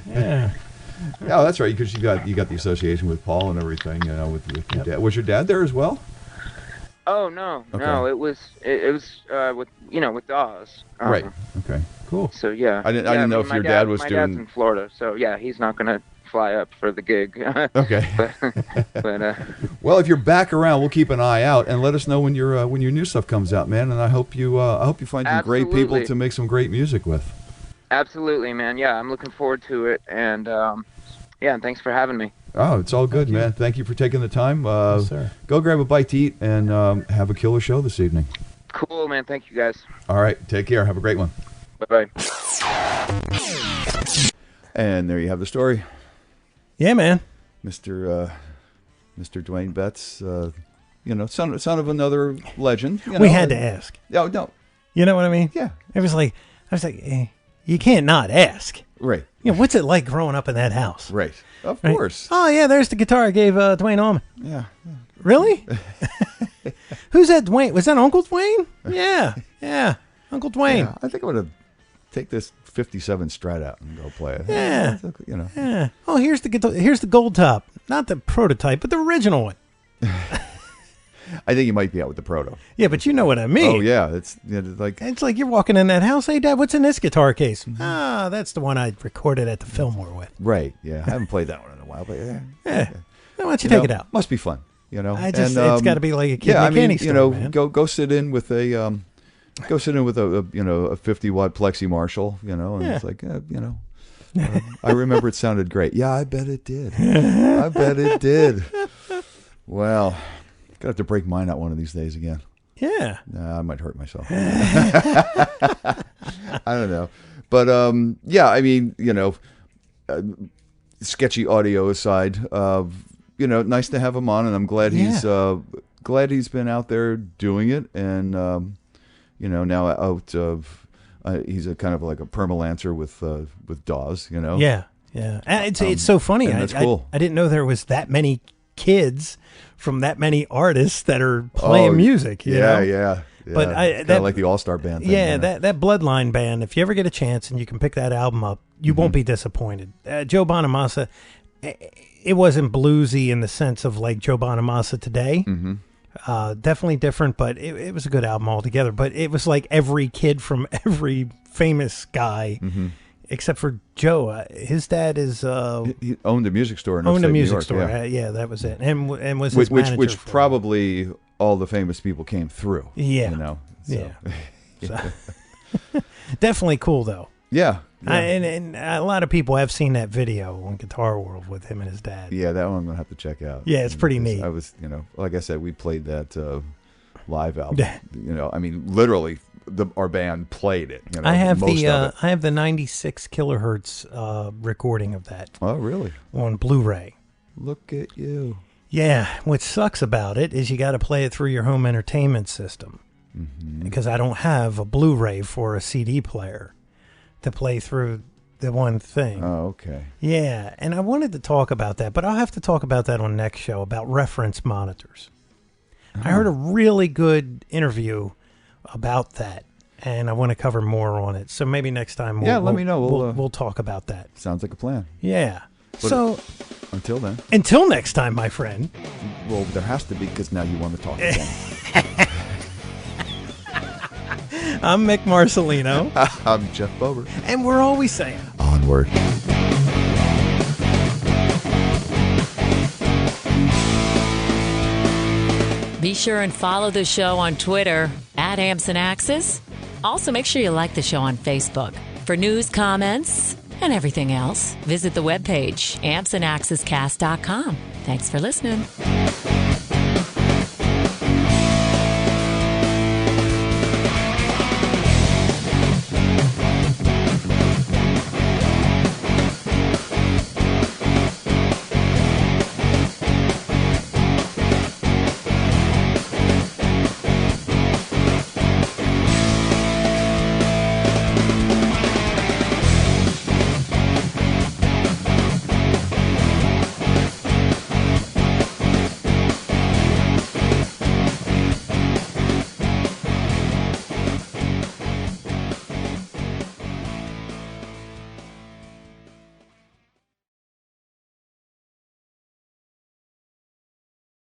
Yeah. Yeah, that's right. Because you got the association with Paul and everything. With your dad. Was your dad there as well? Oh no, Okay. no. It was with Dawes. Right. Okay. Cool. So yeah. I didn't know if your dad was doing. My dad's in Florida, so yeah, he's not gonna fly up for the gig. Okay. but well, if you're back around, we'll keep an eye out and let us know when your new stuff comes out, man. And I hope you find some great people to make some great music with. Absolutely, man. Yeah, I'm looking forward to it, and and thanks for having me. Oh, it's all good, man. Thank you for taking the time. Yes, sir. Go grab a bite to eat and have a killer show this evening. Cool, man. Thank you, guys. All right. Take care. Have a great one. Bye-bye. And there you have the story. Yeah, man. Mr. Duane Betts, son of another legend. We had to ask. Oh, no. You know what I mean? Yeah. I was like, you can't not ask. Right. What's it like growing up in that house? Right. Of course. Oh, yeah, there's the guitar I gave Dwayne Allman. Yeah. Really? Who's that Dwayne? Was that Uncle Dwayne? Yeah. Uncle Dwayne. Yeah, I think I'm going to take this 57 Strat out and go play it. Yeah. Yeah. Oh, here's the guitar. Here's the gold top. Not the prototype, but the original one. I think you might be out with the proto. Yeah, but you know what I mean. Oh, yeah. It's like you're walking in that house. Hey, Dad, what's in this guitar case? Ah, that's the one I recorded at the Fillmore with. Right. Yeah. I haven't played that one in a while, but yeah. Why don't you take it out? Must be fun. It's got to be like a kid in a candy store, man. Go sit in with a Go sit in with a 50-watt Plexi Marshall, and it's like, I remember it sounded great. Yeah, I bet it did. I bet it did. Well, gonna have to break mine out one of these days again. Yeah. Nah, I might hurt myself. I don't know. But, I mean, sketchy audio aside, nice to have him on, and I'm glad he's been out there doing it, and, now out of, he's a kind of like a permalancer with Dawes, Yeah, yeah. It's so funny. And that's cool. I didn't know there was that many kids from that many artists that are playing music. You know? Yeah. But that like the All-Star Band thing. Yeah, that Bloodline band, if you ever get a chance and you can pick that album up, you won't be disappointed. Joe Bonamassa, it wasn't bluesy in the sense of like Joe Bonamassa today. Definitely different, but it was a good album altogether. But it was like every kid from every famous guy, except for Joe. His dad is he owned a music store in owned a upstate music New York, store. Yeah, that was it, and was his manager which for probably all the famous people came through. Yeah, so. So, definitely cool though. Yeah. And a lot of people have seen that video on Guitar World with him and his dad. Yeah, that one I'm gonna have to check out. Yeah, it's pretty neat. I was, like I said, we played that live album. I mean, literally, our band played it. I have the 96 kilohertz recording of that. Oh, really? On Blu-ray. Look at you. Yeah, what sucks about it is you got to play it through your home entertainment system, because I don't have a Blu-ray for a CD player to play through the one thing. Oh, okay. Yeah, and I wanted to talk about that, but I'll have to talk about that on next show, about reference monitors. I heard a really good interview about that, and I want to cover more on it. So maybe next time let me know. We'll talk about that. Sounds like a plan. Yeah. But so until then. Until next time, my friend. Well, there has to be, because now you want to talk again. I'm Mick Marcelino. I'm Jeff Bober. And we're always saying, onward. Be sure and follow the show on Twitter @AmpsandAxes. Also, make sure you like the show on Facebook. For news, comments, and everything else, visit the webpage ampsandaxescast.com. Thanks for listening.